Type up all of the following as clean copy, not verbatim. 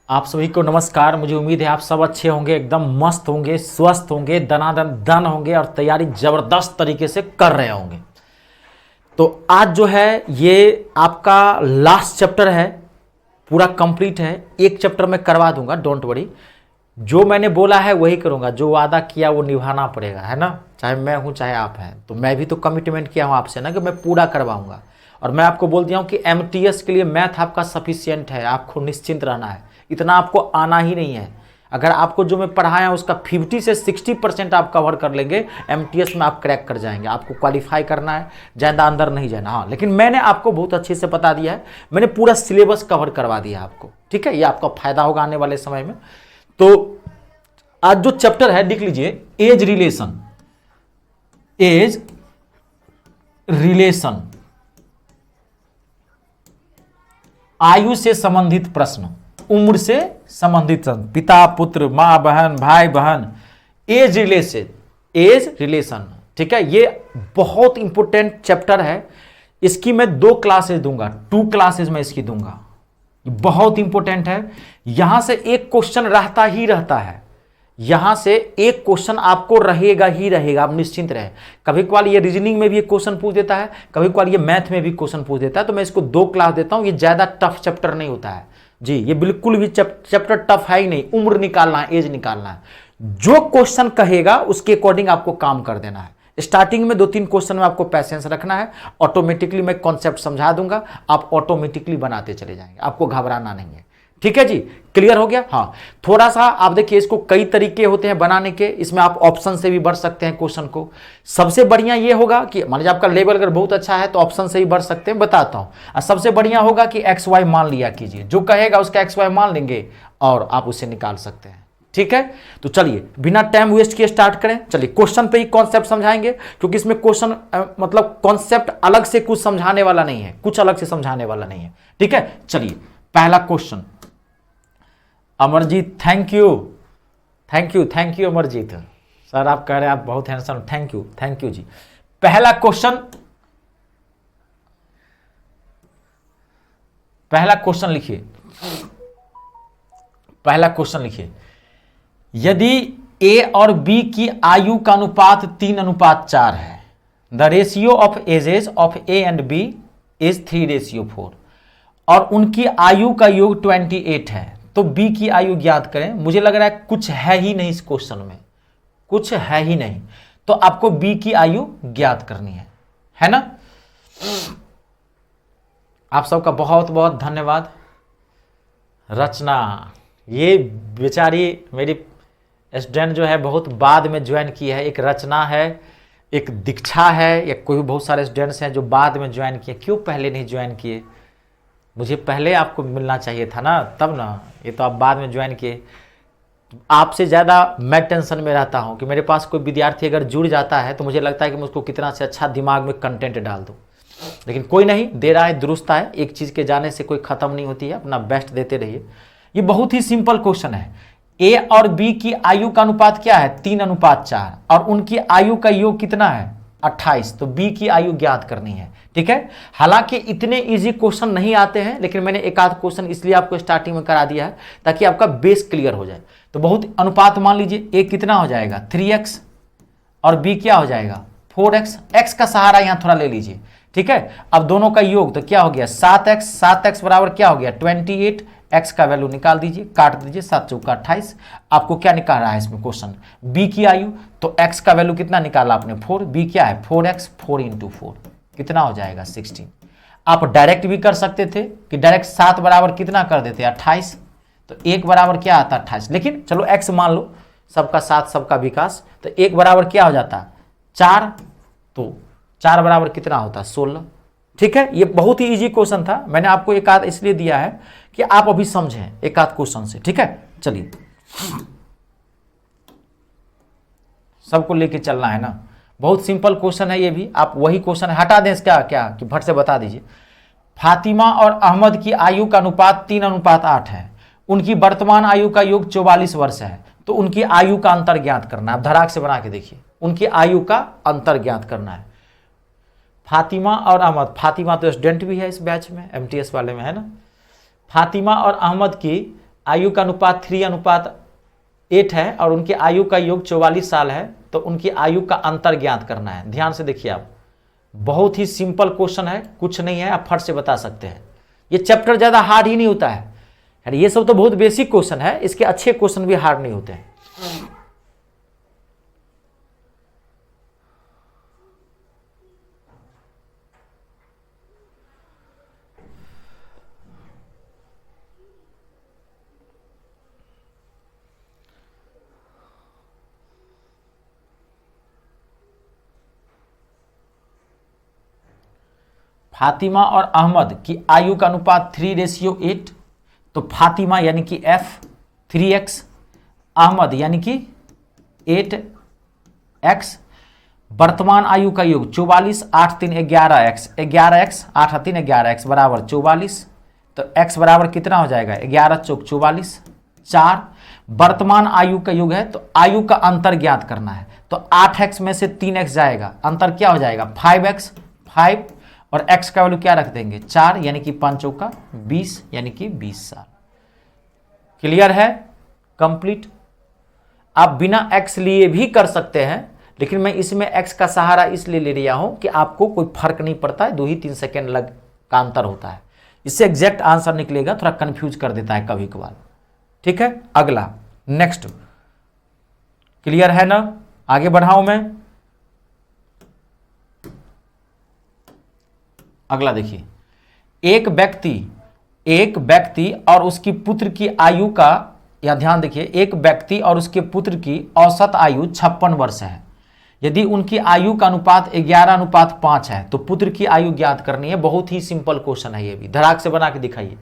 आप सभी को नमस्कार। मुझे उम्मीद है आप सब अच्छे होंगे, एकदम मस्त होंगे, स्वस्थ होंगे, दनादन दन होंगे और तैयारी जबरदस्त तरीके से कर रहे होंगे। तो आज जो है ये आपका लास्ट चैप्टर है, पूरा कंप्लीट है। एक चैप्टर में करवा दूंगा, डोंट वरी। जो मैंने बोला है वही करूंगा, जो वादा किया वो निभाना पड़ेगा, है ना। चाहे मैं हूं चाहे आप हैं, तो मैं भी तो कमिटमेंट किया हूं आपसे ना कि मैं पूरा करवाऊंगा। और मैं आपको बोल दिया हूं कि एमटीएस के लिए मैथ आपका सफिशियंट है, आपको निश्चिंत रहना है, इतना आपको आना ही नहीं है। अगर आपको जो मैं पढ़ाया उसका 50 से 60% आप कवर कर लेंगे, एमटीएस में आप क्रैक कर जाएंगे। आपको क्वालिफाई करना है, ज़्यादा अंदर नहीं जाना। हाँ, लेकिन मैंने आपको बहुत अच्छे से बता दिया है, मैंने पूरा सिलेबस कवर करवा दिया आपको, ठीक है। ये आपका फायदा होगा आने वाले समय में। तो आज जो चैप्टर है लिख लीजिए, एज रिलेशन। एज रिलेशन, आयु से संबंधित प्रश्न, उम्र से संबंधित प्रश्न, पिता पुत्र, मां बहन, भाई बहन, एज रिलेशन, एज रिलेशन, ठीक है। ये बहुत इंपॉर्टेंट चैप्टर है। इसकी मैं 2 क्लासेस दूंगा, 2 क्लासेस में इसकी दूंगा। बहुत इंपॉर्टेंट है। यहां से एक क्वेश्चन रहता ही रहता है, यहां से एक क्वेश्चन आपको रहेगा ही रहेगा, आप निश्चिंत रहे। कभी कभार ये रीजनिंग में भी एक क्वेश्चन पूछ देता है, कभी कभार ये मैथ में भी क्वेश्चन पूछ देता है। तो मैं इसको 2 क्लास देता हूं। ये ज्यादा टफ चैप्टर नहीं होता है जी, ये बिल्कुल भी चैप्टर टफ है ही नहीं। उम्र निकालना है, एज निकालना है, जो क्वेश्चन कहेगा उसके अकॉर्डिंग आपको काम कर देना है। स्टार्टिंग में 2-3 क्वेश्चन में आपको पैसेंस रखना है। ऑटोमेटिकली मैं कॉन्सेप्ट समझा दूंगा, आप ऑटोमेटिकली बनाते चले जाएंगे, आपको घबराना नहीं है, ठीक है जी। क्लियर हो गया। हाँ, थोड़ा सा आप देखिए, इसको कई तरीके होते हैं बनाने के। इसमें आप ऑप्शन से भी बढ़ सकते हैं क्वेश्चन को। सबसे बढ़िया ये होगा कि मान लीजिए आपका लेवल अगर बहुत अच्छा है तो ऑप्शन से ही बढ़ सकते हैं, बताता हूं। और सबसे बढ़िया होगा कि एक्स वाई मान लिया कीजिए, जो कहेगा उसका एक्स वाई मान लेंगे और आप उसे निकाल सकते हैं, ठीक है। तो चलिए बिना टाइम वेस्ट किए स्टार्ट करें। चलिए क्वेश्चन पे ही कॉन्सेप्ट समझाएंगे, क्योंकि इसमें क्वेश्चन मतलब कॉन्सेप्ट अलग से कुछ समझाने वाला नहीं है, कुछ अलग से समझाने वाला नहीं है, ठीक है। चलिए पहला question. Amarjeet, thank you thank you thank you Amarjeet sir, आप कह रहे हैं आप बहुत हैंडसम, थैंक यू जी। पहला क्वेश्चन, लिखिए। पहला क्वेश्चन लिखिए, यदि ए और बी की आयु का अनुपात 3:4 है, the ratio of ages of A and B is 3:4, और उनकी आयु का योग 28 है, तो बी की आयु ज्ञात करें। मुझे लग रहा है कुछ है ही नहीं इस क्वेश्चन में, कुछ है ही नहीं, तो आपको बी की आयु ज्ञात करनी है ना। आप सबका बहुत बहुत धन्यवाद। रचना, ये बेचारी मेरी स्टूडेंट जो है बहुत बाद में ज्वाइन की है। एक रचना है, एक दीक्षा है, या कोई बहुत सारे स्टूडेंट्स हैं जो बाद में ज्वाइन किए। क्यों पहले नहीं ज्वाइन किए? मुझे पहले आपको मिलना चाहिए था ना, तब ना। ये तो आप बाद में ज्वाइन किए। आपसे ज़्यादा मैं टेंशन में रहता हूँ कि मेरे पास कोई विद्यार्थी अगर जुड़ जाता है तो मुझे लगता है कि मैं उसको कितना से अच्छा दिमाग में कंटेंट डाल दूँ। लेकिन कोई नहीं, दे रहा है दुरुस्त है। एक चीज़ के जाने से कोई ख़त्म नहीं होती है, अपना बेस्ट देते रहिए। ये बहुत ही सिंपल क्वेश्चन है। ए और बी की आयु का अनुपात क्या है? 3:4, और उनकी आयु का योग कितना है? 28। तो बी की आयु ज्ञात करनी है, ठीक है। हालांकि इतने इजी क्वेश्चन नहीं आते हैं, लेकिन मैंने एक आध क्वेश्चन इसलिए आपको स्टार्टिंग में करा दिया है ताकि आपका बेस क्लियर हो जाए। तो बहुत अनुपात मान लीजिए, ए कितना हो जाएगा? 3x, और बी क्या हो जाएगा? 4x। x का सहारा यहां थोड़ा ले लीजिए, ठीक है। अब दोनों का योग तो क्या हो गया? 7x। 7x बराबर क्या हो गया? 28। x का वैल्यू निकाल दीजिए, काट दीजिए, 7 चौका 28। आपको क्या निकाल रहा है इसमें क्वेश्चन? b की आयु। तो x का वैल्यू कितना निकाला आपने? 4। b क्या है? 4x। 4 × 4 कितना हो जाएगा? 16। आप डायरेक्ट भी कर सकते थे कि डायरेक्ट 7 बराबर कितना कर देते? 28। तो 1 बराबर क्या आता? 28। लेकिन चलो x मान लो, सबका साथ सबका विकास। तो 1 बराबर क्या हो जाता? 4। तो 4 बराबर कितना होता? 16, ठीक है। ये बहुत ही इजी क्वेश्चन था, मैंने आपको एक आध इसलिए दिया है कि आप अभी समझें एक आध क्वेश्चन से, ठीक है। चलिए, सबको लेके चलना है ना। बहुत सिंपल क्वेश्चन है ये भी। आप वही क्वेश्चन हटा दें इसका क्या कि फट से बता दीजिए। फातिमा और अहमद की आयु का अनुपात 3:8 है, उनकी वर्तमान आयु का योग 44 वर्ष है, तो उनकी आयु का अंतर ज्ञात करना है। आप धड़ाक से बना के देखिए, उनकी आयु का अंतर ज्ञात करना है। फातिमा और अहमद, फातिमा तो स्टूडेंट भी है इस बैच में, एमटीएस वाले में, है ना। फातिमा और अहमद की आयु का अनुपात 3:8 है और उनकी आयु का योग 44 साल है, तो उनकी आयु का अंतर ज्ञात करना है। ध्यान से देखिए आप, बहुत ही सिंपल क्वेश्चन है, कुछ नहीं है, आप फट से बता सकते हैं। ये चैप्टर ज़्यादा हार्ड ही नहीं होता है, ये सब तो बहुत बेसिक क्वेश्चन है, इसके अच्छे क्वेश्चन भी हार्ड नहीं होते हैं। फातिमा और अहमद की आयु का अनुपात 3:8, तो फातिमा यानी कि F 3x, अहमद यानी कि 8x, वर्तमान आयु का योग 44, 8 3 11x, 11x 8 3 11x बराबर 44, तो x बराबर कितना हो जाएगा 11 चौक 44, 4। वर्तमान आयु का योग है तो आयु का अंतर ज्ञात करना है, तो 8x में से 3x जाएगा, अंतर क्या हो जाएगा 5x, 5 और x का वैल्यू क्या रख देंगे 4, यानी कि 5 चौका 20, यानी कि 20 साल। क्लियर है, कंप्लीट। आप बिना x लिए भी कर सकते हैं, लेकिन मैं इसमें x का सहारा इसलिए ले लिया हूं कि आपको कोई फर्क नहीं पड़ता है, 2 ही 3 सेकेंड लग का अंतर होता है, इससे एग्जैक्ट आंसर निकलेगा, थोड़ा कंफ्यूज कर देता है कभी कभार। ठीक है, अगला नेक्स्ट। क्लियर है ना, आगे बढ़ाऊं मैं। अगला देखिए, एक व्यक्ति और उसकी पुत्र की आयु का, या ध्यान देखिए, एक व्यक्ति और उसके पुत्र की औसत आयु 56 वर्ष है। यदि उनकी आयु का अनुपात 11:5 है तो पुत्र की आयु ज्ञात करनी है। बहुत ही सिंपल क्वेश्चन है, ये भी धड़ाक से बना के दिखाइए।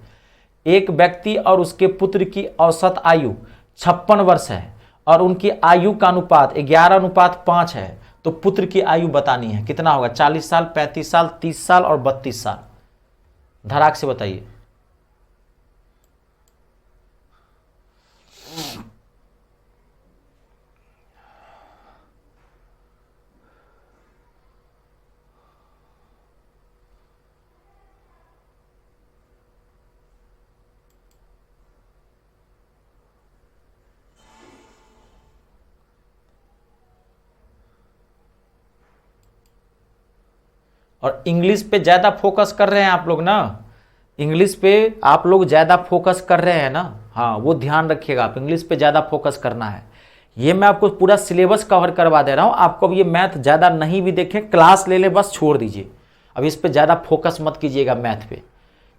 एक व्यक्ति और उसके पुत्र की औसत आयु 56 वर्ष है और उनकी आयु का अनुपात 11:5 है, तो पुत्र की आयु बतानी है, कितना होगा 40 साल, 35 साल, 30 साल और 32 साल। धड़ाक से बताइए। और इंग्लिश पे ज़्यादा फोकस कर रहे हैं आप लोग ना, इंग्लिश पे आप लोग ज़्यादा फोकस कर रहे हैं ना, हाँ वो ध्यान रखिएगा, आप इंग्लिश पे ज़्यादा फोकस करना है। ये मैं आपको पूरा सिलेबस कवर करवा दे रहा हूँ, आपको अब ये मैथ ज़्यादा नहीं भी देखें, क्लास ले ले बस छोड़ दीजिए, अब इस पे ज़्यादा फोकस मत कीजिएगा मैथ पे।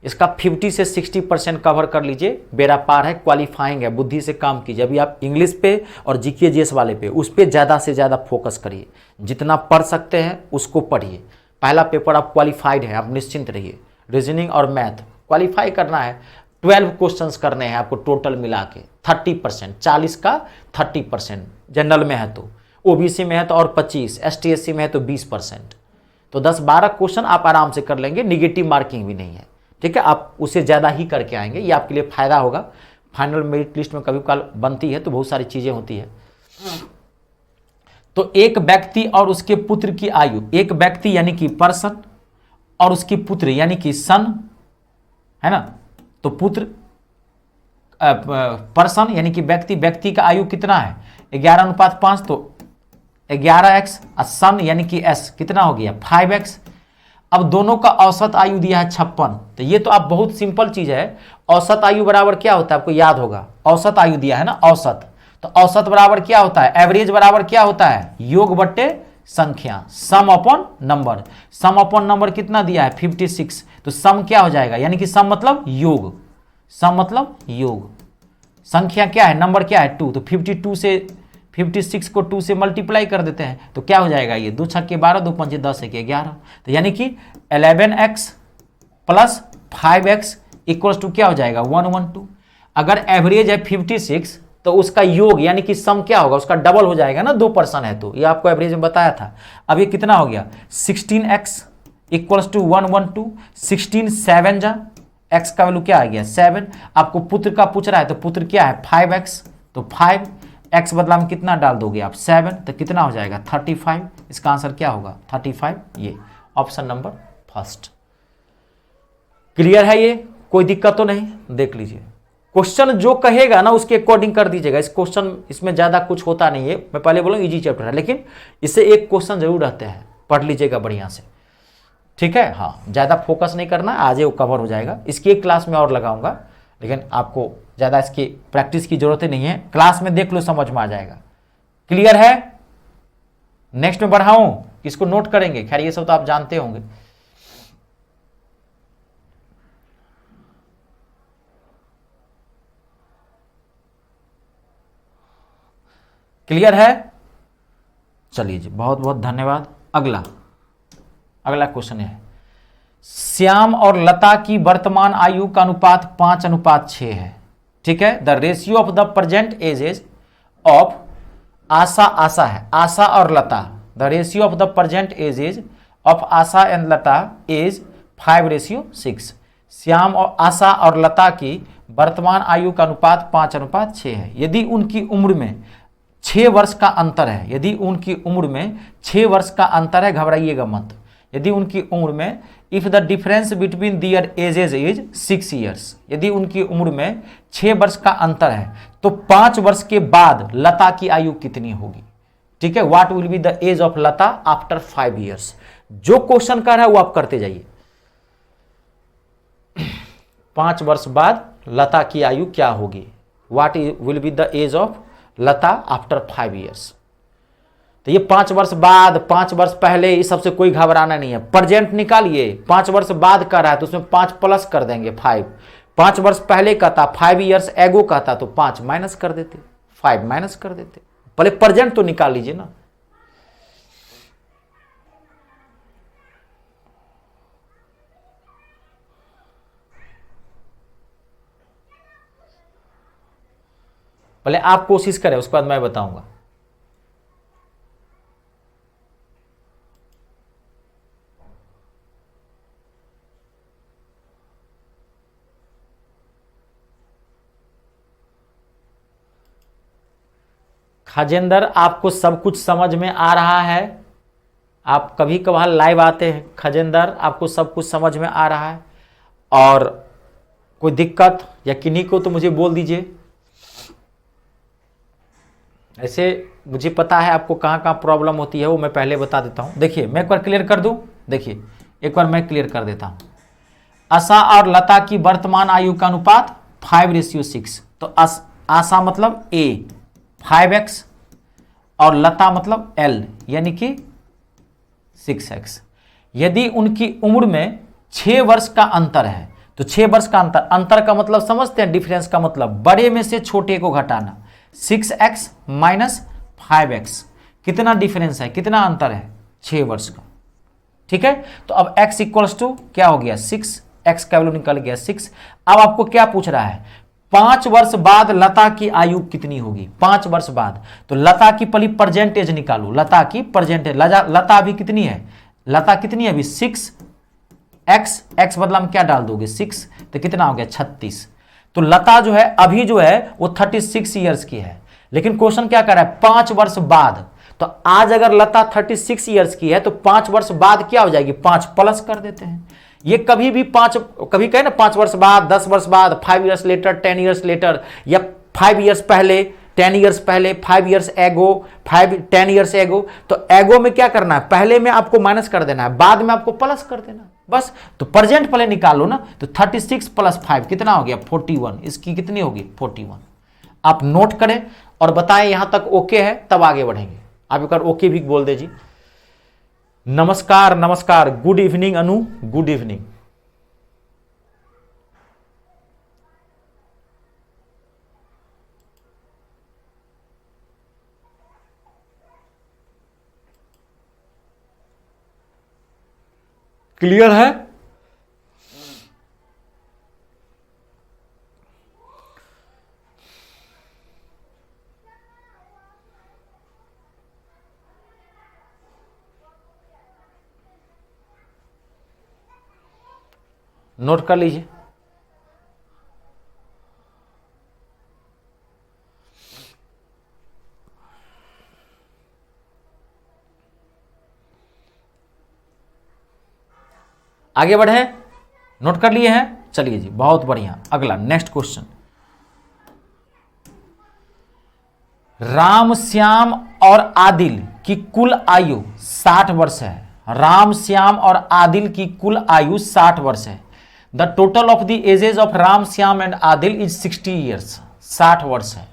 इसका 50 से 60% कवर कर लीजिए, बेड़ा पार है, क्वालिफाइंग है, बुद्धि से काम कीजिए। अभी आप इंग्लिश पे और जीके जीएस वाले पे, उस पर ज़्यादा से ज़्यादा फोकस करिए, जितना पढ़ सकते हैं उसको पढ़िए। पहला पेपर आप क्वालिफाइड है, आप निश्चिंत रहिए। रीजनिंग और मैथ क्वालिफाई करना है, 12 क्वेश्चंस करने हैं आपको टोटल मिला के, 30%, 40 का 30%, जनरल में है तो, ओबीसी में है तो और 25, एसटी एससी में है तो 20%, तो 10-12 क्वेश्चन आप आराम से कर लेंगे, निगेटिव मार्किंग भी नहीं है। ठीक है, आप उससे ज़्यादा ही करके आएंगे, ये आपके लिए फायदा होगा। फाइनल मेरिट लिस्ट में कभी काल बनती है तो बहुत सारी चीज़ें होती है। तो एक व्यक्ति और उसके पुत्र की आयु, एक व्यक्ति यानी कि पर्सन और उसकी पुत्र यानी कि सन, है ना, तो पुत्र पर्सन यानी कि व्यक्ति का आयु कितना है 11:5, तो 11x, और सन यानी कि s कितना हो गया 5x। अब दोनों का औसत आयु दिया है 56, तो ये तो आप बहुत सिंपल चीज है। औसत आयु बराबर क्या होता है आपको याद होगा, औसत आयु दिया है ना औसत, तो औसत बराबर क्या होता है, एवरेज बराबर क्या होता है योग बट्टे संख्या, सम अपॉन नंबर। सम अपॉन नंबर कितना दिया है 56, तो सम क्या हो जाएगा, यानी कि सम मतलब योग, सम मतलब योग, संख्या क्या है नंबर क्या है 2, तो 52 से 56 को 2 से मल्टीप्लाई कर देते हैं तो क्या हो जाएगा ये 2 छक्के 12, 2 पंचे 10, 1 11, तो यानी कि 11x plus 5x equals to क्या हो जाएगा 112। अगर एवरेज है 56 तो उसका योग यानी कि सम क्या होगा उसका डबल हो जाएगा ना, 2% है तो, ये आपको एवरेज में बताया था। अब ये कितना हो गया 16x इक्वल्स टू 112, 16 7 जा, x का वैल्यू क्या आ गया 7। आपको पुत्र का पूछ रहा है तो पुत्र क्या है 5x, तो 5x बदला में कितना डाल दोगे आप 7, तो कितना हो जाएगा 35। इसका आंसर क्या होगा 35, ये ऑप्शन नंबर फर्स्ट। क्लियर है, ये कोई दिक्कत तो नहीं, देख लीजिए क्वेश्चन जो कहेगा ना उसके अकॉर्डिंग कर दीजिएगा। इस क्वेश्चन इसमें ज्यादा कुछ होता नहीं है, मैं पहले बोलूँ इजी चैप्टर है, लेकिन इससे एक क्वेश्चन जरूर रहते हैं, पढ़ लीजिएगा बढ़िया से, ठीक है। हाँ, ज्यादा फोकस नहीं करना, आज वो कवर हो जाएगा। इसकी एक क्लास में और लगाऊंगा, लेकिन आपको ज्यादा इसकी प्रैक्टिस की जरूरत नहीं है, क्लास में देख लो समझ में आ जाएगा। क्लियर है? नेक्स्ट में बढ़ाऊं, इसको नोट करेंगे, खैर ये सब तो आप जानते होंगे। क्लियर है? चलिए जी, बहुत बहुत धन्यवाद। अगला क्वेश्चन है, श्याम और लता की वर्तमान आयु का अनुपात 5:6 है, ठीक है। The ratio of the present ages of Asha है, आशा और Lata, the ratio of the present ages of Asha and Lata is 5:6। Shyam और आशा और लता की वर्तमान आयु का अनुपात 5:6 है। यदि उनकी उम्र में 6 वर्ष का अंतर है, यदि उनकी उम्र में 6 वर्ष का अंतर है, घबराइएगा मत, यदि उनकी उम्र में, if the difference between their ages is 6 years, यदि उनकी उम्र में 6 वर्ष का अंतर है, तो 5 वर्ष के बाद लता की आयु कितनी होगी, ठीक है। What will be the age of Lata after 5 years. जो क्वेश्चन कर रहा है वो आप करते जाइए। 5 वर्ष बाद लता की आयु क्या होगी, what will be the age of Lata after 5 years. तो ये 5 वर्ष बाद, 5 वर्ष पहले, इस सबसे कोई घबराना नहीं है। प्रेजेंट निकालिए, 5 वर्ष बाद का रहा है तो उसमें 5 प्लस कर देंगे 5। 5 वर्ष पहले का था, 5 ईयर्स एगो का था, तो 5 माइनस कर देते, 5 माइनस कर देते। पहले प्रेजेंट तो निकाल लीजिए ना। पहले आप कोशिश करें, उसके बाद मैं बताऊंगा। खजेंद्र, आपको सब कुछ समझ में आ रहा है? आप कभी कभार लाइव आते हैं खजेंद्र, आपको सब कुछ समझ में आ रहा है? और कोई दिक्कत या किन्हीं को तो मुझे बोल दीजिए। ऐसे मुझे पता है आपको कहाँ कहाँ प्रॉब्लम होती है, वो मैं पहले बता देता हूँ। देखिए मैं एक बार क्लियर कर दूँ, देखिए एक बार मैं क्लियर कर देता हूँ। आशा और लता की वर्तमान आयु का अनुपात 5:6। तो आशा मतलब A 5x और लता मतलब L यानी कि 6x। यदि उनकी उम्र में 6 वर्ष का अंतर है, तो 6 वर्ष का अंतर का मतलब समझते हैं, डिफरेंस का मतलब बड़े में से छोटे को घटाना। 6x माइनस 5x, कितना डिफरेंस है, कितना अंतर है, 6 वर्ष का, ठीक है। तो अब x इक्वल्स टू क्या हो गया, 6, x का वैल्यू निकल गया 6। अब आपको क्या पूछ रहा है, 5 वर्ष बाद लता की आयु कितनी होगी, 5 वर्ष बाद। तो लता की पहली परसेंटेज निकालो, लता की परसेंटेज। लता अभी कितनी है, लता कितनी है अभी 6, x बदला में क्या डाल दोगे 6, तो कितना हो गया 36। तो लता जो है अभी जो है वो 36 ईयर्स की है, लेकिन क्वेश्चन क्या कर रहा है 5 वर्ष बाद। तो आज अगर लता 36 ईयर्स की है तो 5 वर्ष बाद क्या हो जाएगी, 5 प्लस कर देते हैं। ये कभी भी 5, कभी कहे ना 5 वर्ष बाद, 10 वर्ष बाद, 5 ईयर्स लेटर, 10 ईयर्स लेटर, या 5 ईयर्स पहले, 10 ईयर्स पहले, 5 ईयर्स एगो, 10 ईयर्स एगो। तो एगो में क्या करना है, पहले में आपको माइनस कर देना है, बाद में आपको प्लस कर देना है, बस। तो प्रेजेंट पहले निकालो ना, तो 36 प्लस 5 कितना हो गया 41। इसकी कितनी होगी 41। आप नोट करें और बताएं यहां तक ओके है, तब आगे बढ़ेंगे। आप एक बार ओके भी बोल दीजिए। नमस्कार नमस्कार, गुड इवनिंग अनु, गुड इवनिंग। क्लियर है? नोट कर लीजिए। आगे बढ़े, नोट कर लिए हैं, चलिए जी बहुत बढ़िया। अगला नेक्स्ट क्वेश्चन, राम श्याम और आदिल की कुल आयु 60 वर्ष है। राम श्याम और आदिल की कुल आयु 60 वर्ष है। The total of the edges of Ram Shyam and Adil is 60 years. 60 वर्ष है।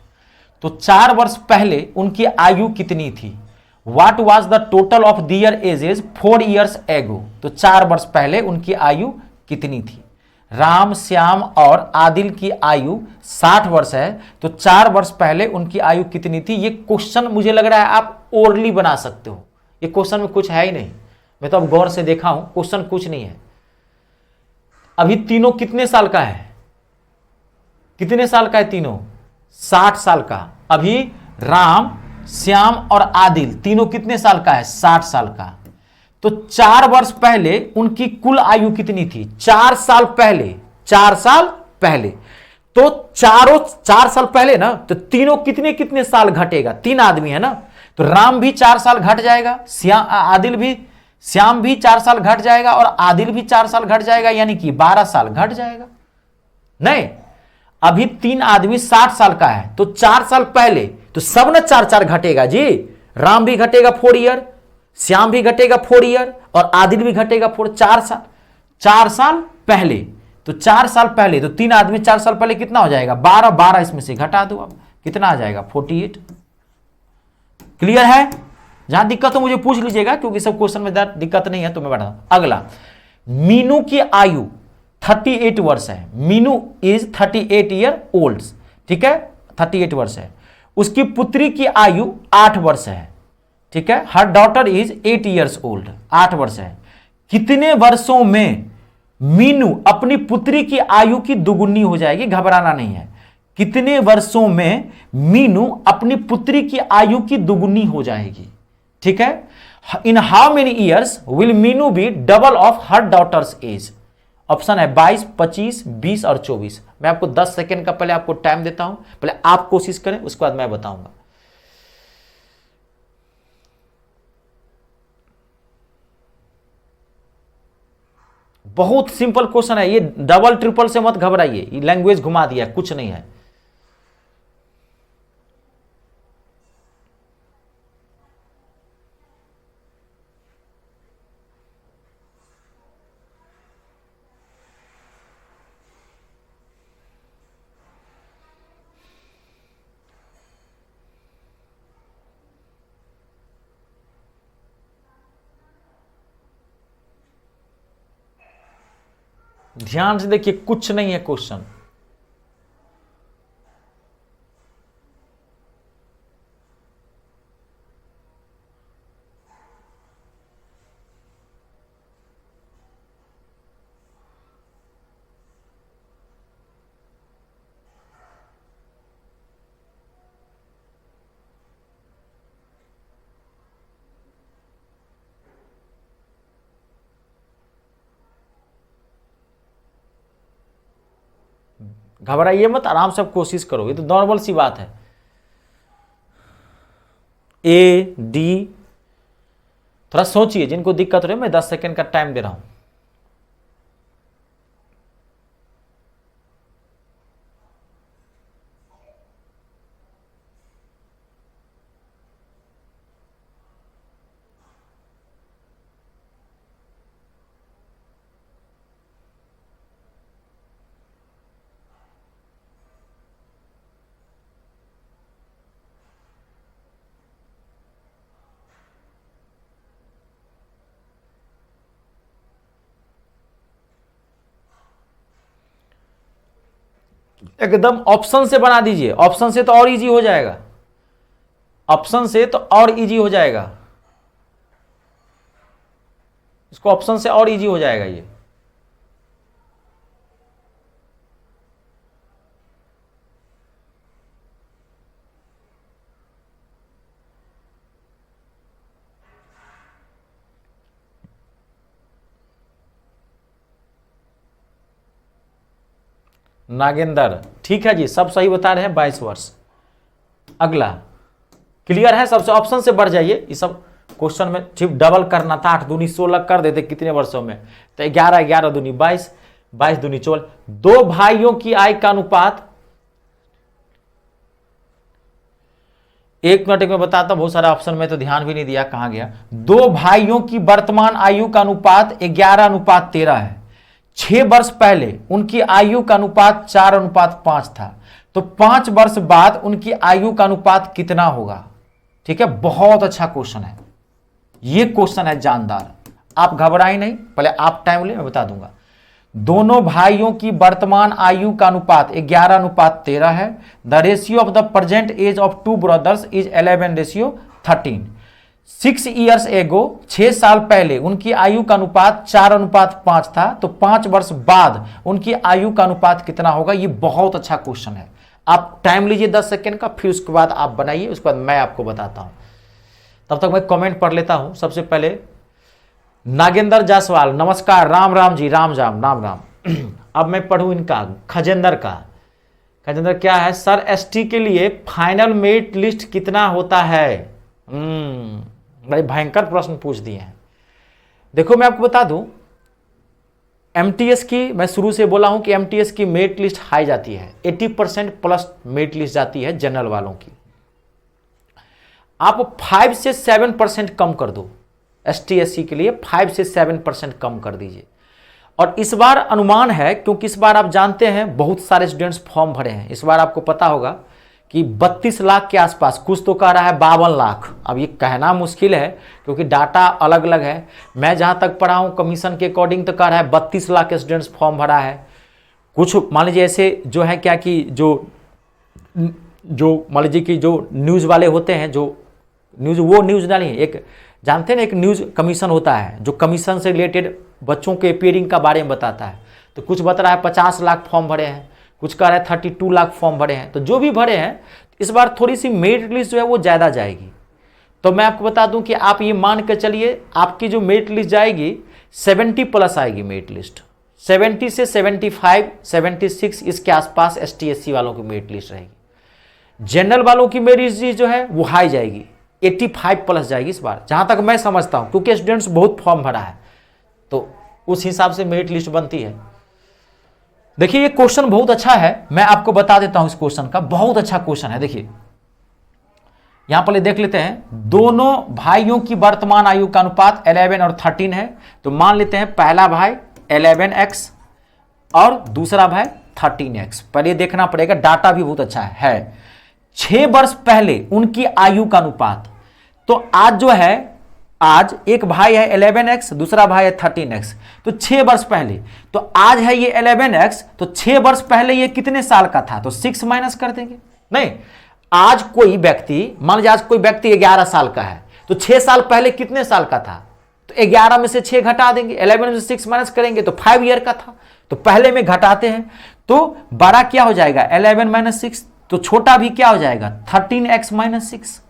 तो 4 वर्ष पहले उनकी आयु कितनी थी? What was the total of their ages 4 years ago? तो 4 वर्ष पहले उनकी आयु कितनी थी? राम श्याम और आदिल की आयु 60 वर्ष है, तो 4 वर्ष पहले उनकी आयु कितनी थी? ये क्वेश्चन मुझे लग रहा है आप ओरली बना सकते हो। ये क्वेश्चन में कुछ है ही नहीं। मैं तो अब गौर से देखा हूं, क्वेश्चन कुछ नहीं है। अभी तीनों कितने साल का है? कितने साल का है तीनों? 60 साल का। अभी राम श्याम और आदिल तीनों कितने साल का है? 60 साल का। तो 4 वर्ष पहले उनकी कुल आयु कितनी थी? 4 साल पहले। 4 साल पहले तो 4 साल पहले ना, तो तीनों कितने कितने साल घटेगा? 3 आदमी है ना, तो राम भी 4 साल घट जाएगा, श्याम भी 4 साल घट जाएगा और आदिल भी 4 साल घट जाएगा, यानी कि 12 साल घट जाएगा। नहीं, अभी 3 आदमी 60 साल का है, तो 4 साल पहले तो सब ना 4-4 घटेगा जी। राम भी घटेगा 4 ईयर, श्याम भी घटेगा 4 ईयर और आदिल भी घटेगा 4 साल। 4 साल पहले, तो 4 साल पहले तो 3 आदमी 4 साल पहले कितना हो जाएगा? 12 इसमें से घटा दो, अब कितना आ जाएगा? 48। क्लियर है? जहां दिक्कत हो मुझे पूछ लीजिएगा, क्योंकि सब क्वेश्चन में दिक्कत नहीं है तो मैं बढ़ा। अगला, मीनू की आयु 38 वर्ष है। Meenu is 38 year old. ठीक है, 38 वर्ष है। उसकी पुत्री की आयु 8 वर्ष है। ठीक है, हर डॉटर इज 8 ईयर्स ओल्ड। 8 वर्ष है। कितने वर्षों में मीनू अपनी पुत्री की आयु की दुगुनी हो जाएगी? घबराना नहीं है। कितने वर्षों में मीनू अपनी पुत्री की आयु की दुगुनी हो जाएगी? ठीक है, in how many years will Meenu be double of her daughter's age? Option है 22, 25, 20 और 24। मैं आपको 10 सेकेंड का पहले आपको टाइम देता हूं, पहले आप कोशिश करें, उसके बाद मैं बताऊंगा। बहुत सिंपल क्वेश्चन है ये, डबल ट्रिपल से मत घबराइए, ये लैंग्वेज घुमा दिया, कुछ नहीं है। ध्यान से देखिए, कुछ नहीं है क्वेश्चन। घबराइए मत, आराम से कोशिश करो, ये तो नॉर्मल सी बात है। ए डी, थोड़ा सोचिए, जिनको दिक्कत हो रही है मैं 10 सेकेंड का टाइम दे रहा हूं। एकदम ऑप्शन से बना दीजिए, ऑप्शन से तो और इजी हो जाएगा। ऑप्शन से तो और इजी हो जाएगा, इसको ऑप्शन से और इजी हो जाएगा ये। नागेंद्र, ठीक है जी, सब सही बता रहे हैं, 22 वर्ष। अगला क्लियर है सबसे? ऑप्शन से बढ़ जाइए। ये सब क्वेश्चन में सिर्फ डबल करना था, 8 दूनी 16 कर देते कितने वर्षों में, तो 11, 11 दूनी 22, 22 दूनी 14। 2 भाइयों की आय का अनुपात एक मिनट में बताता हूं, बहुत सारा ऑप्शन में तो ध्यान भी नहीं दिया, कहां गया। दो भाइयों की वर्तमान आयु का अनुपात 11:13 है। 6 वर्ष पहले उनकी आयु का अनुपात 4:5 था, तो 5 वर्ष बाद उनकी आयु का अनुपात कितना होगा? ठीक है, बहुत अच्छा क्वेश्चन है, ये क्वेश्चन है जानदार। आप घबराएं नहीं, पहले आप टाइम ले, मैं बता दूंगा। दोनों भाइयों की वर्तमान आयु का अनुपात 11:13 है। The ratio of the present age of 2 brothers is 11:13। 6 years ago, 6 साल पहले उनकी आयु का अनुपात 4:5 था, तो 5 वर्ष बाद उनकी आयु का अनुपात कितना होगा? ये बहुत अच्छा क्वेश्चन है। आप टाइम लीजिए 10 सेकेंड का, फिर उसके बाद आप बनाइए, उसके बाद मैं आपको बताता हूं। तब तक मैं कमेंट पढ़ लेता हूं। सबसे पहले नागेंद्र जायसवाल, नमस्कार, राम राम जी, राम राम राम राम। अब मैं पढ़ूं इनका, खजेंद्र का। खजेंद्र क्या है? सर एसटी के लिए फाइनल मेरिट लिस्ट कितना होता है? बड़े भयंकर प्रश्न पूछ दिए हैं। देखो मैं आपको बता दूं, एमटीएस की, मैं शुरू से बोला हूं कि एमटीएस की मेरिट लिस्ट हाई जाती है, 80% प्लस मेरिट लिस्ट जाती है जनरल वालों की। आप 5 से 7% कम कर दो, एसटी एससी के लिए 5 से 7% कम कर दीजिए। और इस बार अनुमान है, क्योंकि इस बार आप जानते हैं बहुत सारे स्टूडेंट्स फॉर्म भरे हैं। इस बार आपको पता होगा कि 32 लाख के आसपास, कुछ तो कह रहा है 52 लाख। अब ये कहना मुश्किल है क्योंकि डाटा अलग अलग है। मैं जहां तक पढ़ा हूं कमीशन के अकॉर्डिंग तो कह रहा है 32 लाख स्टूडेंट्स फॉर्म भरा है। कुछ मान लीजिए ऐसे जो है क्या कि जो मान लीजिए कि जो न्यूज़ वाले होते हैं, जो न्यूज़, वो न्यूज़ डाली है, एक जानते हैं ना, एक न्यूज़ कमीशन होता है जो कमीशन से रिलेटेड बच्चों के अपियरिंग का बारे में बताता है। तो कुछ बता रहा है 50 लाख फॉर्म भरे हैं, कुछ कह रहा है 32 लाख फॉर्म भरे हैं। तो जो भी भरे हैं इस बार थोड़ी सी मेरिट लिस्ट जो है वो ज़्यादा जाएगी। तो मैं आपको बता दूं कि आप ये मान कर चलिए, आपकी जो मेरिट लिस्ट जाएगी 70 प्लस आएगी मेरिट लिस्ट। 70 से 75, 76 इसके आसपास एसटी एससी वालों की मेरिट लिस्ट रहेगी। जनरल वालों की मेरिट लिस्ट जो है वो हाई जाएगी, 85 प्लस जाएगी इस बार, जहां तक मैं समझता हूं, क्योंकि स्टूडेंट्स बहुत फॉर्म भरा है तो उस हिसाब से मेरिट लिस्ट बनती है। देखिए ये क्वेश्चन बहुत अच्छा है, मैं आपको बता देता हूं इस क्वेश्चन का, बहुत अच्छा क्वेश्चन है। देखिए यहां पर देख लेते हैं, दोनों भाइयों की वर्तमान आयु का अनुपात 11 और 13 है। तो मान लेते हैं पहला भाई 11x और दूसरा भाई 13x। पहले देखना पड़ेगा, डाटा भी बहुत अच्छा है। 6 वर्ष पहले उनकी आयु का अनुपात, तो आज जो है, आज एक भाई है 11x, दूसरा भाई है 13x, तो 6 वर्ष पहले, तो आज है ये 11x, तो 6 वर्ष पहले ये कितने साल का था? तो 6 माइनस कर देंगे। नहीं, आज कोई व्यक्ति, मान लीजिए आज कोई व्यक्ति 11 साल का है, तो 6 साल पहले कितने साल का था? तो 11 में से 6 घटा देंगे, 11 में से 6 माइनस करेंगे तो 5 ईयर का था। तो पहले में घटाते हैं, तो बड़ा क्या हो जाएगा? 11 माइनस 6, तो छोटा भी क्या हो जाएगा? 13x minus 6।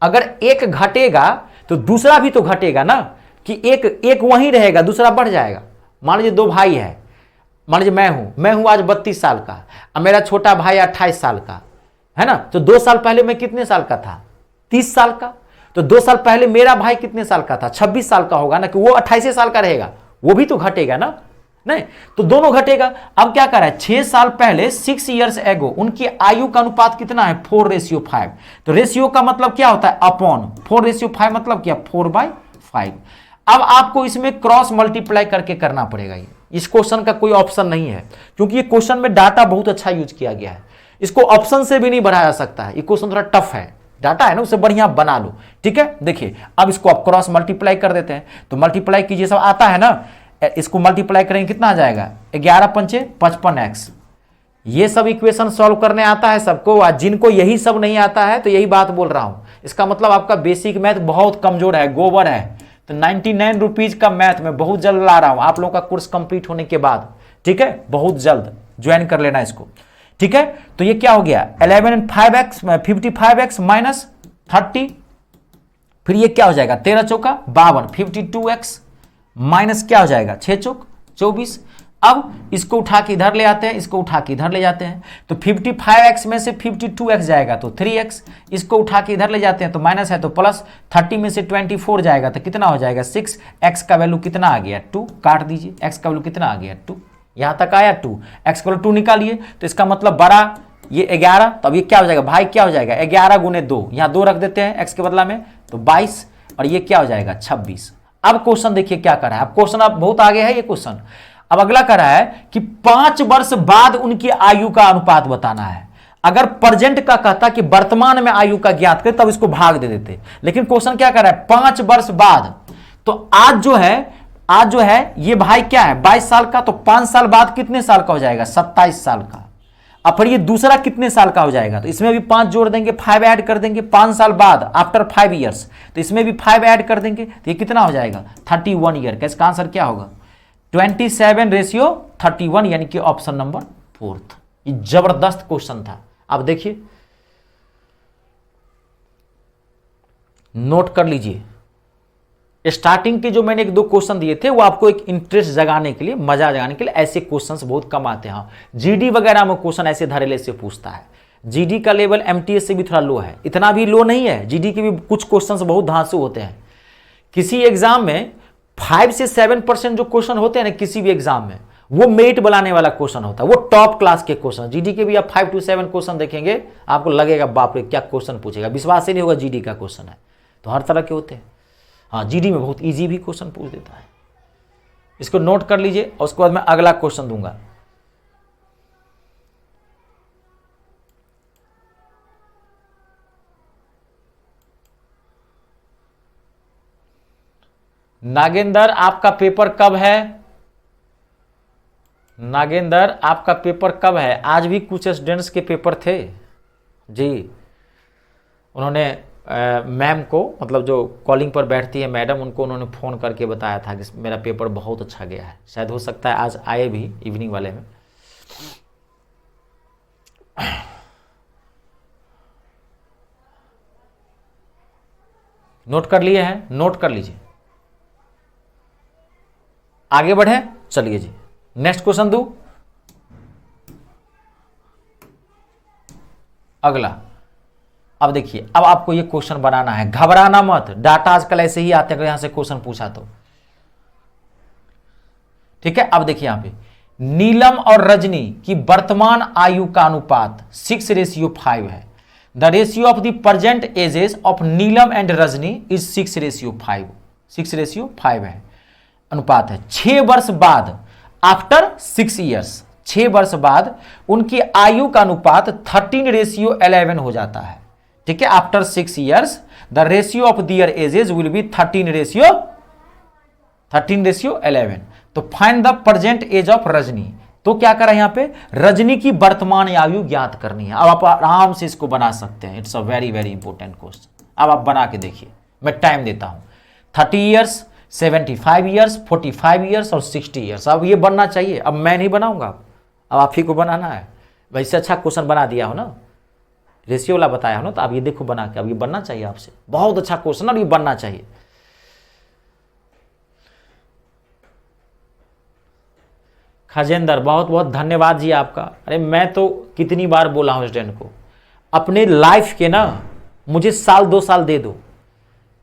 अगर एक घटेगा तो दूसरा भी तो घटेगा ना, कि एक वहीं रहेगा, दूसरा बढ़ जाएगा। मान लीजिए 2 भाई है, मान लीजिए मैं हूं आज 32 साल का, और मेरा छोटा भाई 28 साल का है ना। तो 2 साल पहले मैं कितने साल का था? 30 साल का। तो 2 साल पहले मेरा भाई कितने साल का था? 26 साल का होगा ना, कि वो 28 साल का रहेगा, वो भी तो घटेगा ना। नहीं, तो दोनों घटेगा। अब क्या कर रहा है? 6 साल पहले, 6 ईयर्स एगो, उनकी आयु का अनुपात कितना है? 4:5। तो रेशियो का मतलब क्या होता है? अपॉन 4:5 मतलब क्या? 4/5। अब आपको इसमें क्रॉस मल्टीप्लाई करके करना पड़ेगा। ये इस क्वेश्चन का कोई ऑप्शन नहीं है, क्योंकि ये क्वेश्चन में डाटा बहुत अच्छा यूज किया गया है। इसको ऑप्शन से भी नहीं बढ़ाया जा सकता है, ये क्वेश्चन थोड़ा टफ है, डाटा है ना, उसे बढ़िया बना लो। ठीक है, देखिए अब इसको आप क्रॉस मल्टीप्लाई कर देते हैं, तो मल्टीप्लाई कीजिए, सब आता है ना। इसको मल्टीप्लाई करेंगे कितना आ जाएगा? 11 पंचे 55x। ये सब इक्वेशन सॉल्व करने आता है सबको, आज जिनको यही सब नहीं आता है तो यही बात बोल रहा हूं। इसका मतलब आपका बेसिक मैथ बहुत कमजोर है, गोबर है। तो 99 रुपीज का मैथ मैं बहुत जल्द ला रहा हूं आप लोगों का कोर्स कंप्लीट होने के बाद। ठीक है, बहुत जल्द ज्वाइन कर लेना इसको। ठीक है, तो ये क्या हो गया? 11 55x माइनस 30, फिर ये क्या हो जाएगा? 13 चौका 52, 52x माइनस क्या हो जाएगा? 6 चौक 24। अब इसको उठा के इधर ले आते हैं, इसको उठा के इधर ले जाते हैं, तो 55x में से 52x जाएगा तो 3x। इसको उठा के इधर ले जाते हैं तो माइनस है तो प्लस, 30 में से 24 जाएगा तो कितना हो जाएगा? 6। x का वैल्यू कितना आ गया? 2। काट दीजिए, x का वैल्यू कितना आ गया? 2। यहां तक आया 2, x का वैल्यू 2 निकालिए। तो इसका मतलब बड़ा ये 11, तो अब ये क्या हो जाएगा भाई, क्या हो जाएगा 11 गुने 2, यहाँ 2 रख देते हैं x के बदला में, तो 22, और ये क्या हो जाएगा 26। अब क्वेश्चन देखिए क्या कर रहा है, अब क्वेश्चन अब बहुत आगे है ये क्वेश्चन। अब अगला कर रहा है कि 5 वर्ष बाद उनकी आयु का अनुपात बताना है। अगर प्रेजेंट का कहता कि वर्तमान में आयु का ज्ञात करें तब इसको भाग दे देते, लेकिन क्वेश्चन क्या कर रहा है 5 वर्ष बाद। तो आज जो है ये भाई क्या है 22 साल का, तो 5 साल बाद कितने साल का हो जाएगा 27 साल का। अब फिर ये दूसरा कितने साल का हो जाएगा, तो इसमें भी 5 जोड़ देंगे, 5 ऐड कर देंगे, 5 साल बाद आफ्टर 5 ईयर्स, तो इसमें भी 5 ऐड कर देंगे, तो ये कितना हो जाएगा 31 ईयर का। इसका आंसर क्या होगा 27:31, यानी कि ऑप्शन नंबर 4। ये जबरदस्त क्वेश्चन था। अब देखिए नोट कर लीजिए, स्टार्टिंग के जो मैंने 1-2 क्वेश्चन दिए थे वो आपको एक इंटरेस्ट जगाने के लिए, मजा जगाने के लिए, ऐसे क्वेश्चंस बहुत कम आते हैं। जीडी वगैरह में क्वेश्चन ऐसे धड़ल्ले से पूछता है। जीडी का लेवल एमटीएस से भी थोड़ा लो है, इतना भी लो नहीं है, जीडी के भी कुछ क्वेश्चंस बहुत धांसू होते हैं। किसी एग्जाम में 5 से 7% जो क्वेश्चन होते हैं ना किसी भी एग्जाम में, वो मेरिट बनाने वाला क्वेश्चन होता है, वो टॉप क्लास के क्वेश्चन। जीडी के भी आप 5 से 7 क्वेश्चन देखेंगे आपको लगेगा बाप रे क्या क्वेश्चन पूछेगा, विश्वास ही नहीं होगा जीडी का क्वेश्चन है। तो हर तरह के होते हैं। हाँ, जीडी में बहुत इजी भी क्वेश्चन पूछ देता है, इसको नोट कर लीजिए और उसके बाद मैं अगला क्वेश्चन दूंगा। नागेंद्र आपका पेपर कब है, नागेंद्र आपका पेपर कब है। आज भी कुछ स्टूडेंट्स के पेपर थे जी, उन्होंने मैम को, मतलब जो कॉलिंग पर बैठती है मैडम, उनको उन्होंने फ़ोन करके बताया था कि मेरा पेपर बहुत अच्छा गया है। शायद हो सकता है आज आए भी इवनिंग वाले में। नोट कर लिए हैं, नोट कर लीजिए, आगे बढ़े चलिए जी। नेक्स्ट क्वेश्चन दूं, अगला। अब देखिए, अब आपको ये क्वेश्चन बनाना है, घबराना मत, डाटा आजकल ऐसे ही आते हैं अगर यहां से क्वेश्चन पूछा तो, ठीक है। अब देखिए यहां पे नीलम और रजनी की वर्तमान आयु का अनुपात 6:5 है। The ratio of the present ages of Neelam and Rajni is 6:5, 6:5 है अनुपात है। 6 वर्ष बाद आफ्टर 6 ईयर्स, 6 वर्ष बाद उनकी आयु का अनुपात 13:11 हो जाता है, ठीक है। After 6 years the ratio of their ages will be 13:11। तो find the present age of Rajni. तो क्या करें यहां पे, रजनी की वर्तमान आयु ज्ञात करनी है। अब आप आराम से इसको बना सकते हैं, it's a very very important question. अब आप बना के देखिए, मैं टाइम देता हूं 30 ईयर्स, 75 ईयर्स, 45 ईयर्स और 60 ईयर्स। अब ये बनना चाहिए, अब मैं नहीं बनाऊंगा, अब आप ही को बनाना है। वैसे अच्छा क्वेश्चन बना दिया हो ना, रेशियो वाला बताया हो ना, तो अब ये देखो बना के, अब ये बनना चाहिए आपसे, बहुत अच्छा क्वेश्चन और ये बनना चाहिए। खजेंद्र बहुत बहुत धन्यवाद जी आपका। अरे मैं तो कितनी बार बोला हूं स्टूडेंट को, अपने लाइफ के ना मुझे 1-2 साल दे दो,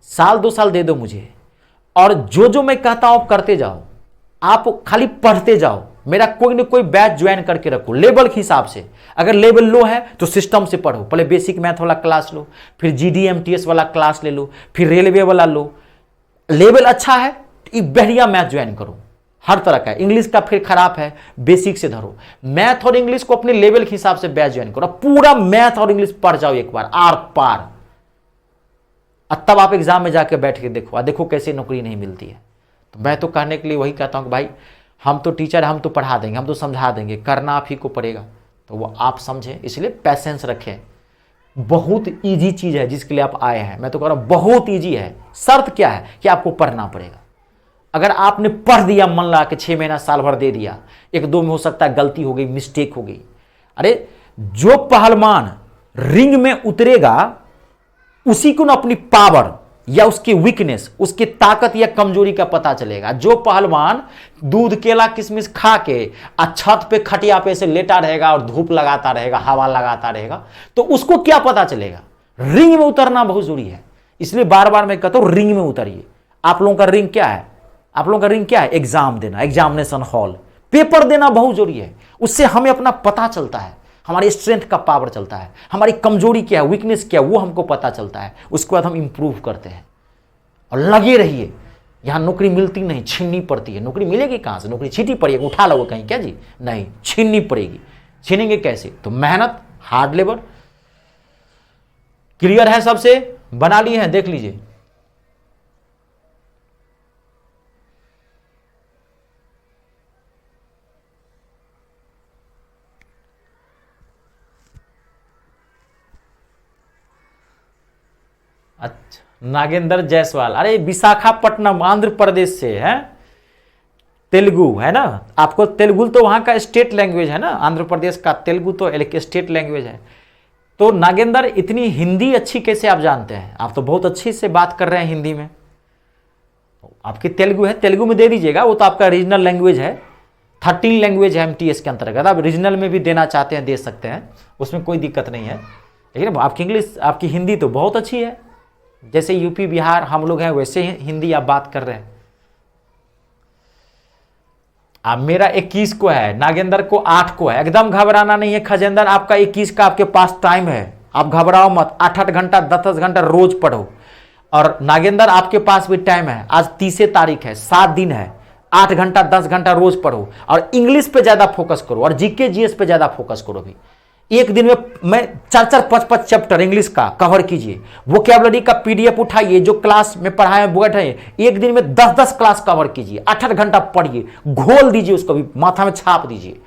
1-2 साल दे दो मुझे, और जो जो मैं कहता हूं आप करते जाओ, आप खाली पढ़ते जाओ। मेरा कोई ना कोई बैच ज्वाइन करके रखो लेवल के हिसाब से। अगर लेवल लो है तो सिस्टम से पढ़ो, पहले बेसिक मैथ वाला क्लास लो, फिर जीडीएमटीएस वाला क्लास ले लो, फिर रेलवे वाला लो। लेवल अच्छा है तो बढ़िया मैथ ज्वाइन करो, हर तरह का। इंग्लिश का फिर खराब है, बेसिक से धरो। मैथ और इंग्लिश को अपने लेवल के हिसाब से बैच ज्वाइन करो, पूरा मैथ और इंग्लिश पढ़ जाओ एक बार आर पार, और तब आप एग्जाम में जाके बैठ के देखो, और देखो कैसे नौकरी नहीं मिलती है। तो मैं तो कहने के लिए वही कहता हूं कि भाई हम तो टीचर, हम तो पढ़ा देंगे, हम तो समझा देंगे, करना आप ही को पड़ेगा। तो वो आप समझें, इसलिए पैसेंस रखें। बहुत इजी चीज है जिसके लिए आप आए हैं, मैं तो कह रहा हूं बहुत इजी है। शर्त क्या है कि आपको पढ़ना पड़ेगा। अगर आपने पढ़ दिया, मन लगा के 6 महीना साल भर दे दिया, 1-2 में हो सकता है गलती हो गई, मिस्टेक हो गई। अरे जो पहलवान रिंग में उतरेगा उसी को ना अपनी पावर या उसकी वीकनेस, उसकी ताकत या कमजोरी का पता चलेगा। जो पहलवान दूध केला किशमिश खा के छत पे खटिया पे से लेटा रहेगा और धूप लगाता रहेगा, हवा लगाता रहेगा, तो उसको क्या पता चलेगा। रिंग में उतरना बहुत जरूरी है, इसलिए बार बार मैं कहता हूं रिंग में उतरिए। आप लोगों का रिंग क्या है, आप लोगों का रिंग क्या है, एग्जाम देना, एग्जामिनेशन हॉल, पेपर देना बहुत जरूरी है। उससे हमें अपना पता चलता है। हमारी स्ट्रेंथ का पावर चलता है, हमारी कमजोरी क्या है, वीकनेस क्या है, वो हमको पता चलता है। उसके बाद हम इंप्रूव करते हैं। और लगे रहिए, यहां नौकरी मिलती नहीं, छीननी पड़ती है। नौकरी मिलेगी कहां से? नौकरी छीटी पड़ेगी, उठा लो कहीं क्या जी? नहीं, छीननी पड़ेगी। छीनेंगे कैसे? तो मेहनत, हार्ड लेबर। क्लियर है? सबसे बना लिए हैं, देख लीजिए। अच्छा, नागेंद्र जायसवाल, अरे विशाखापट्टनम आंध्र प्रदेश से है। तेलुगु है ना, आपको तेलुगु तो वहां का स्टेट लैंग्वेज है ना, आंध्र प्रदेश का तेलुगु तो स्टेट लैंग्वेज है। तो नागेंद्र, इतनी हिंदी अच्छी कैसे आप जानते हैं? आप तो बहुत अच्छी से बात कर रहे हैं हिंदी में। आपकी तेलुगु है, तेलुगु में दे दीजिएगा, वो तो आपका रीजनल लैंग्वेज है। 13 लैंग्वेज है एमटीएस के अंतर्गत। आप रीजनल में भी देना चाहते हैं दे सकते हैं, उसमें कोई दिक्कत नहीं है। लेकिन आपकी इंग्लिश, आपकी हिंदी तो बहुत अच्छी है। जैसे यूपी बिहार हम लोग हैं वैसे ही हिंदी आप बात कर रहे हैं। अब मेरा 21 को है, नागेंद्र को 8 को है। एकदम घबराना नहीं है खजेंद्र, आपका 21 का आपके पास टाइम है, आप घबराओ मत। 8-8 घंटा 10-10 घंटा रोज पढ़ो। और नागेंद्र, आपके पास भी टाइम है, आज 30 तारीख है, 7 दिन है। 8 घंटा 10 घंटा रोज पढ़ो और इंग्लिश पे ज्यादा फोकस करो और जीके जीएस पे ज्यादा फोकस करो। भी एक दिन में 4-4 5-5 चैप्टर इंग्लिश का कवर कीजिए। वोकैबुलरी का पीडीएफ उठाइए, जो क्लास में पढ़ाए बैठे, एक दिन में 10-10 क्लास कवर कीजिए। 8-8 घंटा पढ़िए, घोल दीजिए उसको, भी माथा में छाप दीजिए।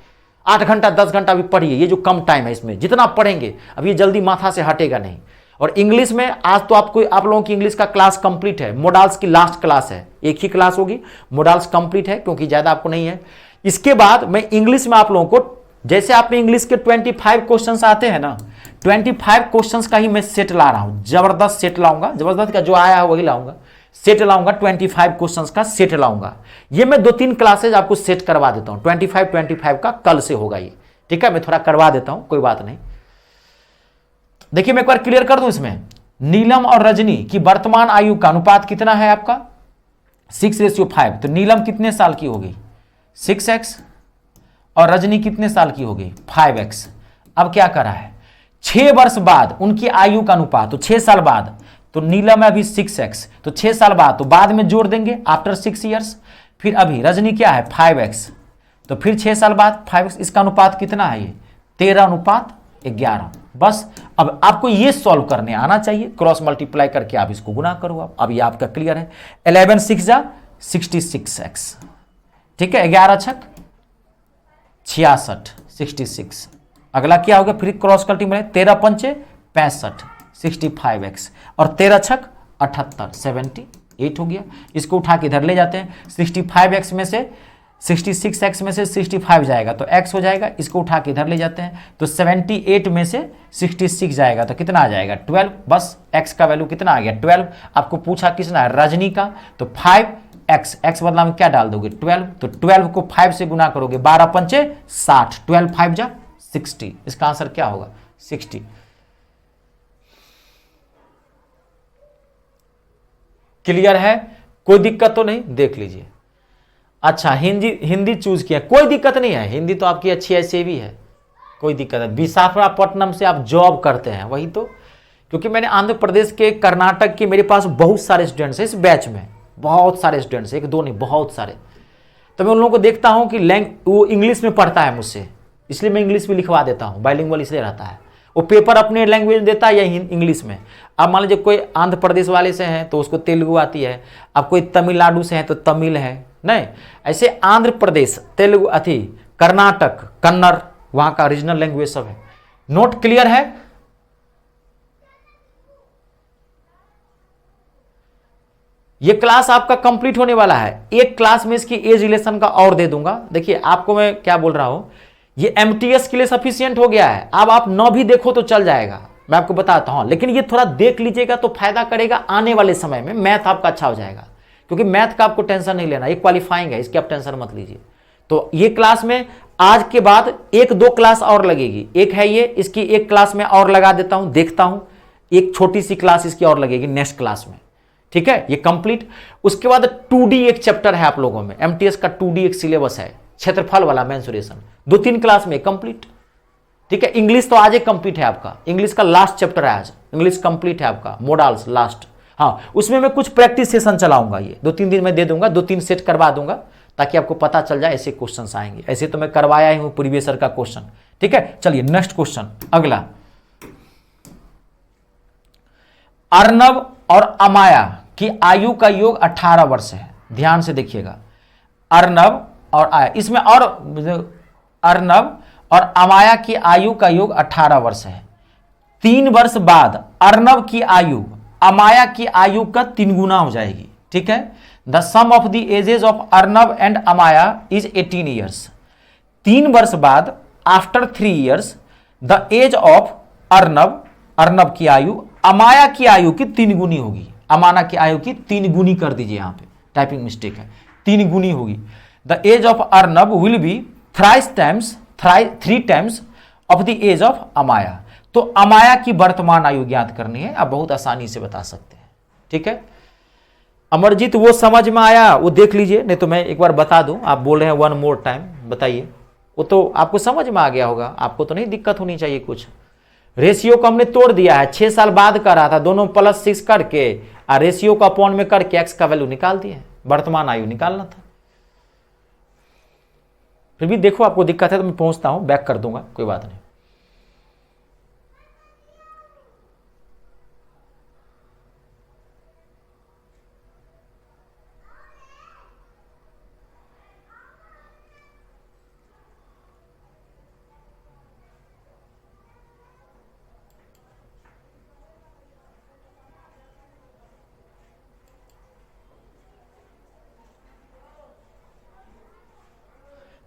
8 घंटा 10 घंटा भी पढ़िए। ये जो कम टाइम है, इसमें जितना पढ़ेंगे अब ये जल्दी माथा से हटेगा नहीं। और इंग्लिश में आज तो आप लोगों की इंग्लिश का क्लास कंप्लीट है। मोडाल्स की लास्ट क्लास है, एक ही क्लास होगी। मोडाल्स कंप्लीट है क्योंकि ज्यादा आपको नहीं है। इसके बाद मैं इंग्लिश में आप लोगों को, जैसे आपने इंग्लिश के 25 क्वेश्चंस आते हैं ना, 25 क्वेश्चंस का ही मैं सेट ला रहा हूं। जबरदस्त सेट लाऊंगा, जबरदस्त का जो आया है वही लाऊंगा। सेट लाऊंगा, 25 क्वेश्चंस का सेट लाऊंगा। ये मैं 2-3 क्लासेज आपको सेट करवा देता हूं। 25 का कल से होगा ये, ठीक है? मैं थोड़ा करवा देता हूं, कोई बात नहीं। देखिए मैं एक बार क्लियर कर दूं, इसमें नीलम और रजनी की वर्तमान आयु का अनुपात कितना है आपका? 6:5। तो नीलम कितने साल की होगी? 6x। और रजनी कितने साल की होगी? 5x। अब क्या करा है? 6 वर्ष बाद उनकी आयु का अनुपात, तो 6 साल बाद, तो नीलम है अभी 6x, तो 6 साल बाद, तो बाद में जोड़ देंगे आफ्टर 6 ईयर्स। फिर अभी रजनी क्या है? 5x, तो फिर 6 साल बाद 5x। इसका अनुपात कितना है? ये 13:11। बस अब आपको ये सॉल्व करने आना चाहिए। क्रॉस मल्टीप्लाई करके आप इसको गुना करो। अब ये आपका क्लियर है। 11 6 जा 66x, ठीक है? 11 छक 66, 66। अगला क्या होगा? फिर क्रॉस मल्टीप्लाई, 13 पंचे 65, 65x। और 13 छक 78, 78 हो गया। इसको उठा के इधर ले जाते हैं। 65x में से 66x में से 65 जाएगा तो x हो जाएगा। इसको उठा के इधर ले जाते हैं तो 78 में से 66 जाएगा तो कितना आ जाएगा? 12। बस x का वैल्यू कितना आ गया? 12। आपको पूछा किसना है? रजनी का। तो 5x, x बदला में क्या डाल दोगे? 12। तो 12 को 5 से गुना करोगे, 12 पंचे 60, 12 5 जा 60। इसका आंसर क्या होगा? 60। क्लियर है? कोई दिक्कत तो नहीं? देख लीजिए। अच्छा, हिंदी चूज किया, कोई दिक्कत नहीं है। हिंदी तो आपकी अच्छी ऐसे भी है, कोई दिक्कत है। विशाखापट्टनम से आप जॉब करते हैं, वही तो। क्योंकि मैंने आंध्र प्रदेश के, कर्नाटक के, मेरे पास बहुत सारे स्टूडेंट्स हैं इस बैच में, बहुत सारे स्टूडेंट्स, एक दो नहीं, बहुत सारे। तो मैं उन लोगों को देखता हूं कि वो इंग्लिश में पढ़ता है मुझसे, इसलिए मैं इंग्लिश में लिखवा देता हूं। बाइलिंगुअल इसलिए रहता है। वो पेपर अपने लैंग्वेज में देता है या इंग्लिश में। अब मान लीजिए कोई आंध्र प्रदेश वाले से हैं तो उसको तेलुगु आती है, अब कोई तमिलनाडु से है तो तमिल है, नहीं ऐसे आंध्र प्रदेश, तेलुगु, कर्नाटक, कन्नड़, वहां का रीजनल लैंग्वेज सब है। नोट क्लियर है? ये क्लास आपका कंप्लीट होने वाला है। एक क्लास में इसकी एज रिलेशन का और दे दूंगा। देखिए आपको मैं क्या बोल रहा हूं, ये एमटीएस के लिए सफिशियंट हो गया है। अब आप न भी देखो तो चल जाएगा, मैं आपको बताता हूं, लेकिन ये थोड़ा देख लीजिएगा तो फायदा करेगा। आने वाले समय में मैथ आपका अच्छा हो जाएगा, क्योंकि मैथ का आपको टेंशन नहीं लेना, ये क्वालिफाइंग है, इसकी आप टेंशन मत लीजिए। तो ये क्लास में आज के बाद 1-2 क्लास और लगेगी। एक है ये, इसकी एक क्लास में और लगा देता हूं, देखता हूं, एक छोटी सी क्लास इसकी और लगेगी नेक्स्ट क्लास में, ठीक है? ये कंप्लीट। उसके बाद 2D एक चैप्टर है आप लोगों में, एमटीएस का 2D एक सिलेबस है, क्षेत्रफल वाला मेंसुरेशन, 2-3 क्लास में कंप्लीट, ठीक ठीक है। इंग्लिश तो आज ही कंप्लीट है आपका, इंग्लिश का लास्ट चैप्टर है आज, इंग्लिश कंप्लीट है आपका, मोडाल्स लास्ट। हाँ, उसमें मैं कुछ प्रैक्टिस सेशन चलाऊंगा, ये 2-3 दिन में दे दूंगा, 2-3 सेट करवा दूंगा ताकि आपको पता चल जाए ऐसे क्वेश्चंस आएंगे। ऐसे तो मैं करवाया ही हूं प्रीवियस ईयर का क्वेश्चन, ठीक है। चलिए नेक्स्ट क्वेश्चन अगला। अर्नब और अमाया की आयु का योग 18 वर्ष है। ध्यान से देखिएगा, अर्नब और आया, इसमें और अर्नब और अमाया की आयु का योग 18 वर्ष है। 3 वर्ष बाद अर्नब की आयु अमाया की आयु का 3 गुना हो जाएगी, ठीक है। The sum of the ages of Arnab and Amaya is 18 years. 3 वर्ष बाद after 3 years the age of Arnab, Arnab की आयु अमाया की आयु की 3 गुनी होगी। अमाना की आयु की 3 गुनी कर दीजिए, यहां पे टाइपिंग मिस्टेक है, 3 गुनी होगी। The age of Arnab will be three times of the age of Amaya. तो अमाया की वर्तमान आयु ज्ञात करनी है, आप बहुत आसानी से बता सकते हैं, ठीक है। अमरजीत वो समझ में आया, वो देख लीजिए, नहीं तो मैं एक बार बता दूं। आप बोल रहे हैं 1 मोर टाइम, बताइए। वो तो आपको समझ में आ गया होगा, आपको तो नहीं दिक्कत होनी चाहिए कुछ। रेशियो को हमने तोड़ दिया है, 6 साल बाद कर रहा था, दोनों +6 करके और रेशियो को अपॉन में करके एक्स का वैल्यू निकाल दिया, वर्तमान आयु निकालना था। फिर भी देखो आपको दिक्कत है तो मैं पहुंचता हूं, बैक कर दूंगा, कोई बात नहीं।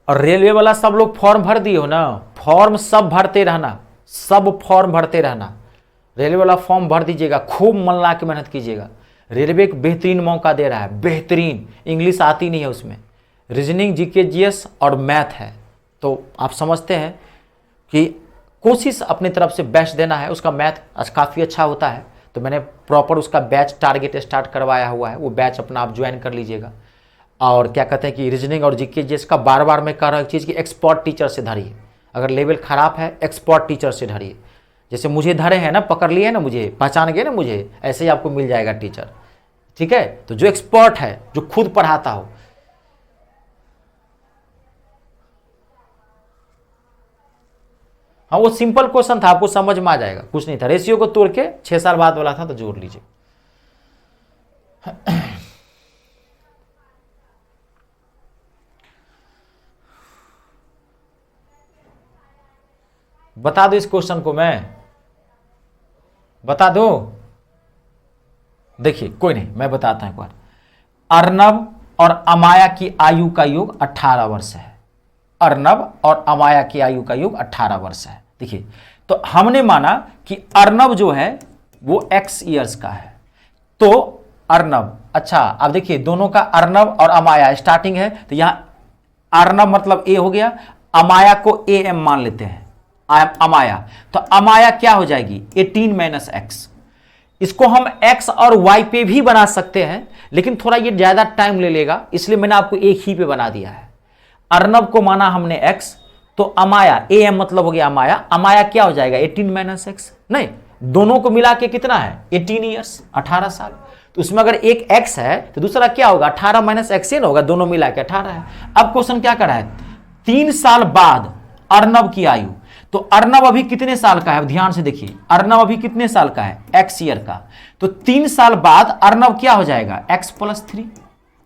और रेलवे वाला सब लोग फॉर्म भर दिए हो ना, फॉर्म सब भरते रहना, सब फॉर्म भरते रहना। रेलवे वाला फॉर्म भर दीजिएगा, खूब मन लगा के मेहनत कीजिएगा। रेलवे एक बेहतरीन मौका दे रहा है, बेहतरीन। इंग्लिश आती नहीं है उसमें, रीजनिंग, जीके, जीएस और मैथ है। तो आप समझते हैं कि कोशिश अपनी तरफ से बेस्ट देना है। उसका मैथ काफ़ी अच्छा होता है, तो मैंने प्रॉपर उसका बैच टारगेट स्टार्ट करवाया हुआ है, वो बैच अपना आप ज्वाइन कर लीजिएगा। और क्या कहते हैं कि रीजनिंग और जीके जीएस का बार बार मैं कह रहा हूँ एक चीज़ कि एक्सपर्ट टीचर से धरिए। अगर लेवल खराब है, एक्सपर्ट टीचर से धरिए। जैसे मुझे धरे हैं ना, पकड़ लिए ना, मुझे पहचान गए ना मुझे, ऐसे ही आपको मिल जाएगा टीचर, ठीक है। तो जो एक्सपर्ट है, जो खुद पढ़ाता हो। हाँ, वो सिंपल क्वेश्चन था, आपको समझ में आ जाएगा, कुछ नहीं था। रेशियो को तोड़ के 6 साल बाद वाला था, तो जोड़ लीजिए। बता दो इस क्वेश्चन को, मैं बता दो। देखिए कोई नहीं, मैं बताता हूं एक बार। अर्नब और अमाया की आयु का योग 18 वर्ष है। अर्नब और अमाया की आयु का योग 18 वर्ष है। देखिए, तो हमने माना कि अर्नब जो है वो x ईयर्स का है। तो अर्नब, अच्छा अब देखिए दोनों का अर्नब और अमाया स्टार्टिंग है, तो यहां अर्नब मतलब a हो गया, अमाया को am मान लेते हैं, अमाया। तो अमाया क्या हो जाएगी, 18 - x। इसको हम x और y पे भी बना सकते हैं, लेकिन थोड़ा ये ज्यादा टाइम ले लेगा, इसलिए मैंने आपको एक ही पे बना दिया है। अर्नब को माना हमने x, तो अमाया am मतलब हो गया अमाया। अमाया क्या हो जाएगा, 18 - x। नहीं, दोनों को मिला के कितना है, 18 ईयर्स, 18 साल। तो उसमें अगर एक x है तो दूसरा क्या होगा, 18 - x ना होगा, दोनों मिला के 18 है। अब क्वेश्चन क्या कर रहा है, 3 साल बाद अर्नब की आयु। तो अर्नब अभी कितने साल का है, ध्यान से देखिए, अर्नब अभी कितने साल का है, x ईयर का। तो 3 साल बाद अर्नब क्या हो जाएगा, x + 3।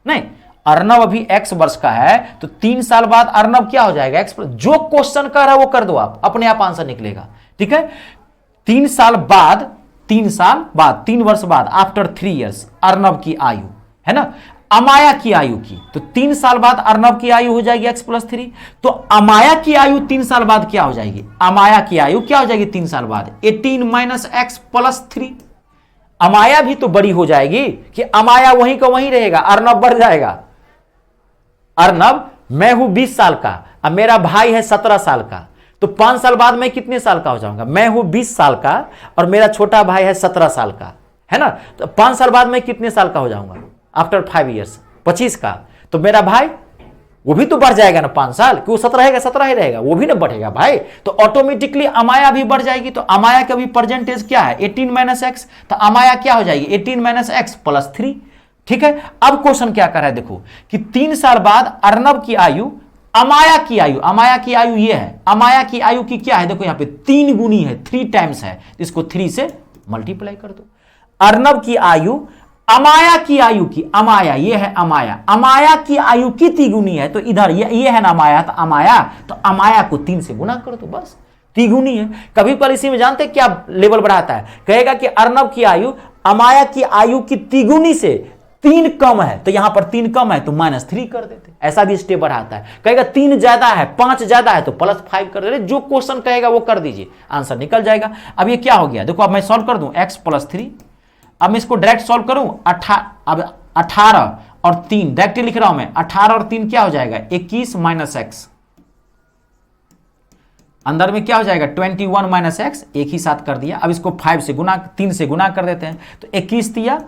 नहीं, अर्नब अभी x वर्ष का है, तो 3 साल बाद अर्नब क्या हो जाएगा, x+। जो क्वेश्चन कर रहा है वो कर दो आप, अपने आप आंसर निकलेगा, ठीक है। 3 साल बाद, 3 वर्ष बाद, आफ्टर 3 ईयर्स अर्नब की आयु है ना, अमाया की आयु की। तो 3 साल बाद अर्नब की आयु हो जाएगी x + 3। तो अमाया की आयु 3 साल बाद क्या हो जाएगी, अमाया की आयु क्या हो जाएगी 3 साल बाद, 18 - x + 3। अमाया भी तो बड़ी हो जाएगी कि अमाया वहीं का वहीं रहेगा, अर्नब बढ़ जाएगा। अर्नब, मैं हूं 20 साल का, अब मेरा भाई है 17 साल का, तो 5 साल बाद मैं कितने साल का हो जाऊंगा, मैं हूं 20 साल का और मेरा छोटा भाई है 17 साल का, है ना। तो 5 साल बाद मैं कितने साल का हो जाऊंगा, आफ्टर 5 ईयर्स, 25 का। तो मेरा भाई वो भी तो बढ़ जाएगा ना 5 साल, कि वो 17 रहेगा 17 ही रहेगा, वो भी ना बढ़ेगा भाई। तो ऑटोमेटिकली अमाया भी बढ़ जाएगी। तो अमाया का भी परसेंटेज क्या है 18 माइनस एक्स, तो अमाया क्या हो जाएगी 18 माइनस एक्स प्लस 3। ठीक है, अब क्वेश्चन क्या कर रहा है देखो कि 3 साल बाद अर्नब की आयु अमाया की आयु, अमाया की आयु ये है, अमाया की आयु की क्या है देखो यहां पे 3 गुनी है, 3 टाइम्स है, इसको 3 से मल्टीप्लाई कर दो। अर्नब की आयु अमाया की आयु की, अमाया ये है अमाया, अमाया की आयु की तिगुनी है, तो इधर ये है ना अमाया, तो अमाया, तो अमाया को 3 से गुना कर दो बस, तिगुनी है। कभी पर इसी में जानते क्या लेवल बढ़ाता है, कहेगा कि अर्नब की आयु अमाया की आयु की तिगुनी से 3 कम है, तो यहां पर 3 कम है तो -3 कर देते, ऐसा भी स्टेप बढ़ाता है। कहेगा 3 ज्यादा है 5 ज्यादा है तो +5 कर देते, जो क्वेश्चन कहेगा वो कर दीजिए, आंसर निकल जाएगा। अब ये क्या हो गया देखो, अब मैं सॉल्व कर दूं x + 3, अब मैं इसको डायरेक्ट सॉल्व करूं, अब 18 और 3 डायरेक्ट लिख रहा हूं मैं, 18 और 3 क्या हो जाएगा 21 माइनस एक्स, अंदर में क्या हो जाएगा 21 माइनस एक्स, एक ही साथ कर दिया। अब इसको 5 से गुना, 3 से गुना कर देते हैं, तो 21 दिया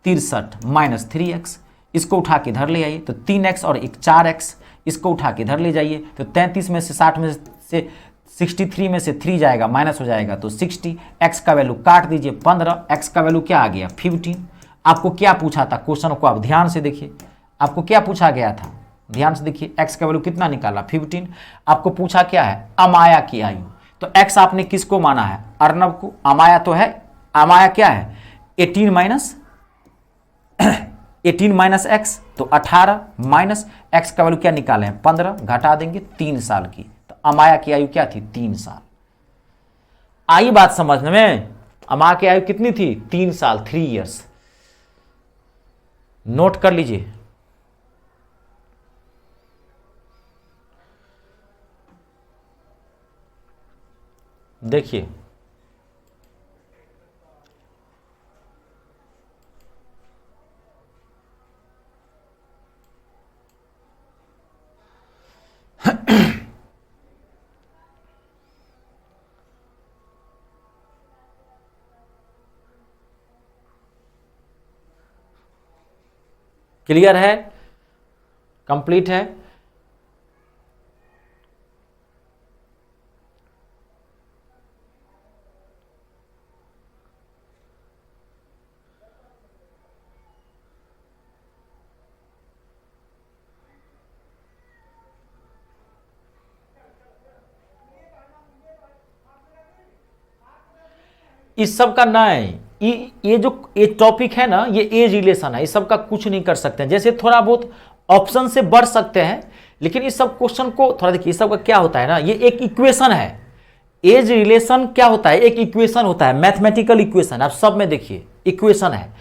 63 माइनस 3x, इसको उठा के इधर ले आइए, तो 3x और 4x, इसको उठा के इधर ले जाइए, तो 33 में से 60 में से 63 में से 3 जाएगा माइनस हो जाएगा तो 60, x का वैल्यू काट दीजिए 15, x का वैल्यू क्या आ गया 15। आपको क्या पूछा था, क्वेश्चन को आप ध्यान से देखिए, आपको क्या पूछा गया था, ध्यान से देखिए, x का वैल्यू कितना निकाला 15। आपको पूछा क्या है अमाया की आयु, तो x आपने किसको माना है अर्नब को, अमाया तो है, अमाया क्या है 18 माइनस एक्स, तो 18 माइनस एक्स का वैल्यू क्या निकाले हैं 15, घटा देंगे 3 साल की, तो अमाया की आयु क्या थी 3 साल। आई बात समझने में, अमाया की आयु कितनी थी 3 साल, 3 इयर्स, नोट कर लीजिए। देखिए क्लियर है, कंप्लीट है। इस सब का ना है, ये जो ये टॉपिक है ना, ये एज रिलेशन है, इस सब का कुछ नहीं कर सकते हैं। जैसे थोड़ा बहुत ऑप्शन से बढ़ सकते हैं, लेकिन इस सब क्वेश्चन को थोड़ा देखिए, इस सब का क्या होता है ना, ये एक इक्वेशन है। एज रिलेशन क्या होता है, एक इक्वेशन होता है, मैथमेटिकल इक्वेशन। आप सब में देखिए इक्वेशन है।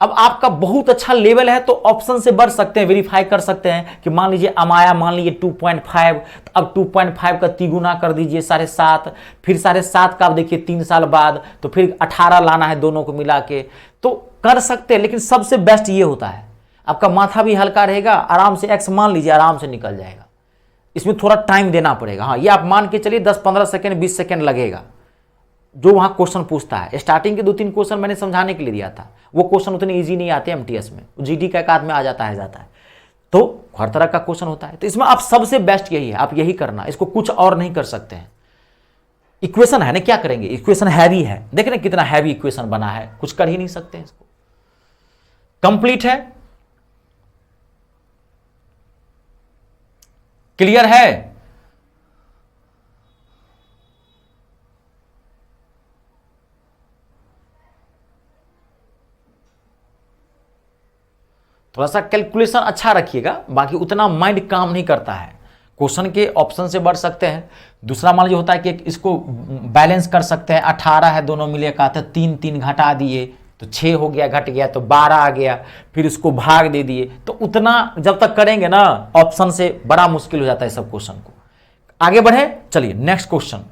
अब आपका बहुत अच्छा लेवल है तो ऑप्शन से बढ़ सकते हैं, वेरीफाई कर सकते हैं कि मान लीजिए अमाया मान लीजिए 2.5, तो अब 2.5 का तिगुना कर दीजिए 7.5, फिर 7.5 का आप देखिए 3 साल बाद, तो फिर 18 लाना है दोनों को मिला के, तो कर सकते हैं। लेकिन सबसे बेस्ट ये होता है, आपका माथा भी हल्का रहेगा, आराम से एक्स मान लीजिए आराम से निकल जाएगा। इसमें थोड़ा टाइम देना पड़ेगा, हाँ ये आप मान के चलिए 10-15 सेकेंड 20 सेकेंड लगेगा जो वहां क्वेश्चन पूछता है। स्टार्टिंग के 2-3 क्वेश्चन मैंने समझाने के लिए दिया था, वो क्वेश्चन उतने इजी नहीं आते एमटीएस में, जीडी का एक आध में आ जाता है तो हर तरह का क्वेश्चन होता है। तो इसमें आप सबसे बेस्ट यही है, आप यही करना, इसको कुछ और नहीं कर सकते हैं। इक्वेशन है ना, क्या करेंगे, इक्वेशन हैवी है, देख रहे कितना हैवी इक्वेशन बना है, कुछ कर ही नहीं सकते हैं इसको। कंप्लीट है, क्लियर है। थोड़ा सा कैलकुलेशन अच्छा रखिएगा, बाकी उतना माइंड काम नहीं करता है। क्वेश्चन के ऑप्शन से बढ़ सकते हैं। दूसरा मान लीजिए होता है कि इसको बैलेंस कर सकते हैं, 18 है दोनों मिले का, तो 3 घटा दिए तो 6 हो गया, घट गया तो 12 आ गया, फिर इसको भाग दे दिए, तो उतना जब तक करेंगे ना ऑप्शन से बड़ा मुश्किल हो जाता है सब क्वेश्चन को। आगे बढ़े, चलिए नेक्स्ट क्वेश्चन,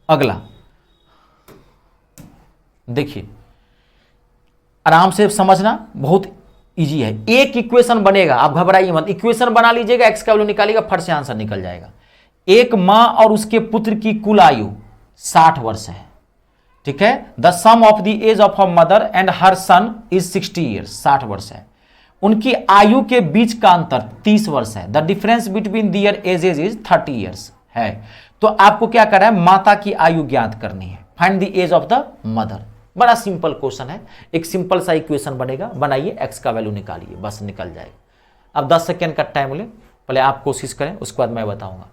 अगला देखिए, आराम से समझना, बहुत इजी है। एक इक्वेशन बनेगा, आप घबराइए मत, इक्वेशन बना लीजिएगा, एक्स का वैल्यू निकालिएगा, फट से आंसर निकल जाएगा। एक मां और उसके पुत्र की कुल आयु 60 वर्ष है, ठीक है। The sum of the age of a mother and her son is 60 years, 60 वर्ष है। उनकी आयु के बीच का अंतर 30 वर्ष है। The difference between their ages is 30 years है। तो आपको क्या करना है, माता की आयु ज्ञात करनी है। Find the age of the mother. बड़ा सिंपल क्वेश्चन है, एक सिंपल सा इक्वेशन बनेगा, बनाइए, एक्स का वैल्यू निकालिए, बस निकल जाएगा। अब 10 सेकेंड का टाइम ले, पहले आप कोशिश करें, उसके बाद मैं बताऊंगा।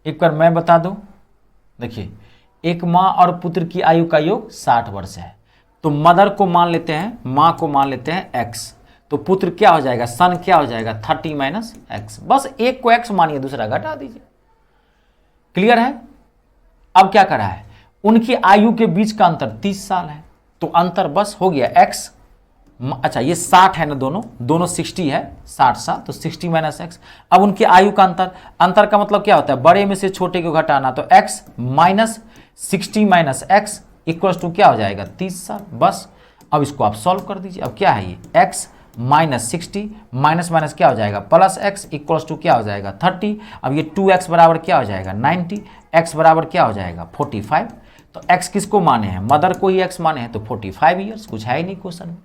एक बार मैं बता दूं, देखिए, एक माँ और पुत्र की आयु का योग 60 वर्ष है। तो मदर को मान लेते हैं, माँ को मान लेते हैं एक्स, तो पुत्र क्या हो जाएगा, सन क्या हो जाएगा, 30 माइनस एक्स। बस एक को एक्स मानिए, दूसरा घटा दीजिए। क्लियर है। अब क्या करा है, उनकी आयु के बीच का अंतर 30 साल है, तो अंतर बस हो गया एक्स। अच्छा, ये 60 है ना, दोनों 60 है, 60 साल, तो 60 माइनस एक्स। अब उनकी आयु का अंतर का मतलब क्या होता है, बड़े में से छोटे को घटाना, तो X minus 60 minus X equal to क्या हो जाएगा, 30 साल। बस अब इसको आप सॉल्व कर दीजिए। अब क्या है ये, एक्स माइनस 60 माइनस माइनस क्या हो जाएगा, प्लस एक्स इक्वल्स टू क्या हो जाएगा, 30। अब ये 2x बराबर क्या हो जाएगा, 90, x बराबर क्या हो जाएगा, 45। तो x किसको माने हैं, मदर को ही x माने हैं, तो 45 ईयर्स। कुछ है ही नहीं क्वेश्चन में।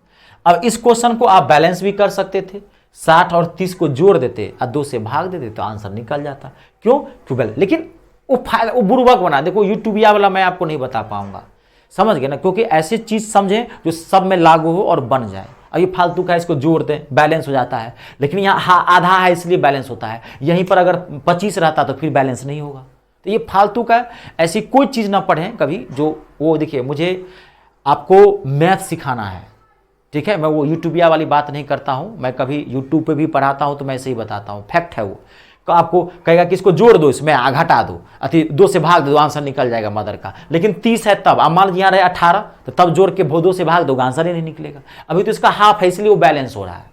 अब इस क्वेश्चन को आप बैलेंस भी कर सकते थे, 60 और 30 को जोड़ देते और 2 से भाग देते तो आंसर निकल जाता। क्यों, क्यों, लेकिन वो बुर्बक बना। देखो यूट्यूबिया वाला मैं आपको नहीं बता पाऊंगा, समझ गए ना, क्योंकि ऐसी चीज समझें जो सब में लागू हो और बन जाए। अब ये फालतू का, इसको जोड़ दें, बैलेंस हो जाता है, लेकिन यहाँ आधा है इसलिए बैलेंस होता है। यहीं पर अगर 25 रहता तो फिर बैलेंस नहीं होगा। तो ये फालतू का, ऐसी कोई चीज ना पढ़ें कभी जो वो, देखिए मुझे आपको मैथ सिखाना है, ठीक है, मैं वो यूट्यूबिया वाली बात नहीं करता हूं। मैं कभी यूट्यूब पे भी पढ़ाता हूं तो मैं ऐसे ही बताता हूं, फैक्ट है वो। तो आपको कहेगा कि इसको जोड़ दो, इसमें घटा दो, अति 2 से भाग दो, आंसर निकल जाएगा मदर का। लेकिन 30 है तब, अब मान लीजिए यहाँ रहे 18, तो तब जोड़ के 2 से भाग दो, आंसर ही नहीं निकलेगा। अभी तो इसका हाफ है इसलिए वो बैलेंस हो रहा है।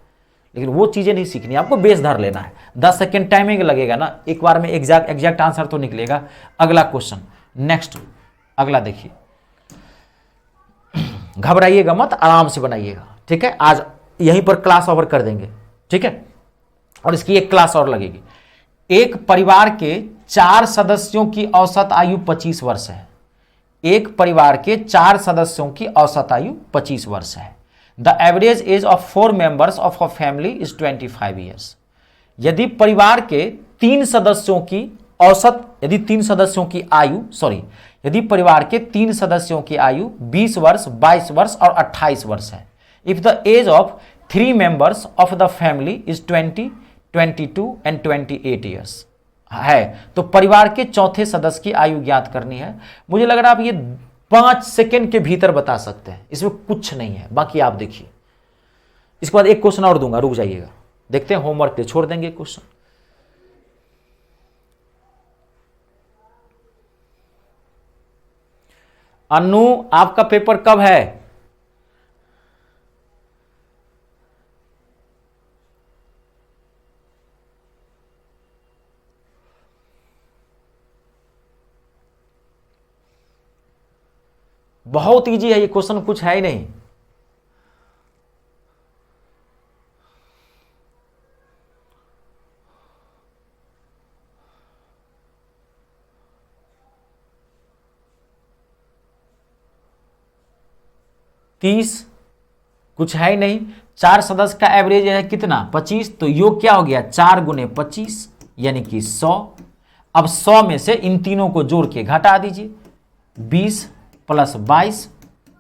लेकिन वो चीजें नहीं सीखनी, आपको बेस धर लेना है। 10 सेकेंड टाइमिंग लगेगा ना, एक बार में एग्जैक्ट आंसर तो निकलेगा। अगला क्वेश्चन, नेक्स्ट, अगला देखिए, घबराइएगा मत, आराम से बनाइएगा, ठीक है। आज यहीं पर क्लास ओवर कर देंगे, ठीक है, और इसकी एक क्लास और लगेगी। एक परिवार के 4 सदस्यों की औसत आयु 25 वर्ष है। एक परिवार के 4 सदस्यों की औसत आयु 25 वर्ष है। The average age of 4 members of a family is 25 years. यदि परिवार के 3 सदस्यों की औसत, यदि 3 सदस्यों की आयु, यदि परिवार के 3 सदस्यों की आयु 20 वर्ष, 22 वर्ष और 28 वर्ष है। If the age of 3 members of the family is 20, 22 and 28 years है, तो परिवार के चौथे सदस्य की आयु ज्ञात करनी है। मुझे लग रहा है आप ये 5 सेकेंड के भीतर बता सकते हैं, इसमें कुछ नहीं है। बाकी आप देखिए, इसके बाद एक क्वेश्चन और दूंगा, रुक जाइएगा, देखते हैं, होमवर्क पे छोड़ देंगे क्वेश्चन। अन्नू, आपका पेपर कब है? बहुत इजी है ये क्वेश्चन, कुछ है ही नहीं। तीस कुछ है ही नहीं। 4 सदस्य का एवरेज है कितना 25, तो योग क्या हो गया 4 गुने 25 यानी कि 100। अब 100 में से इन तीनों को जोड़ के घटा दीजिए, 20 + 22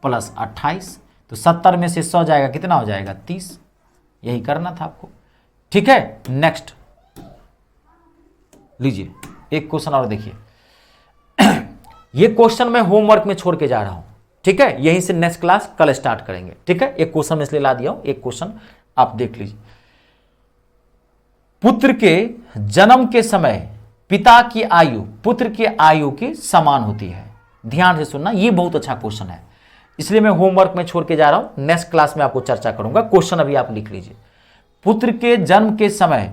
+ 28, तो 70 में से 100 जाएगा कितना हो जाएगा 30। यही करना था आपको, ठीक है। नेक्स्ट लीजिए एक क्वेश्चन और देखिए। ये क्वेश्चन मैं होमवर्क में छोड़ के जा रहा हूं, ठीक है। यहीं से नेक्स्ट क्लास कल स्टार्ट करेंगे, ठीक है। एक क्वेश्चन इसलिए ला दिया हूं, एक क्वेश्चन आप देख लीजिए। पुत्र के जन्म के समय पिता की आयु पुत्र की आयु के समान होती है। ध्यान से सुनना, ये बहुत अच्छा क्वेश्चन है, इसलिए मैं होमवर्क में छोड़ के जा रहा हूं। नेक्स्ट क्लास में आपको चर्चा करूंगा। क्वेश्चन अभी आप लिख लीजिए। पुत्र के जन्म के समय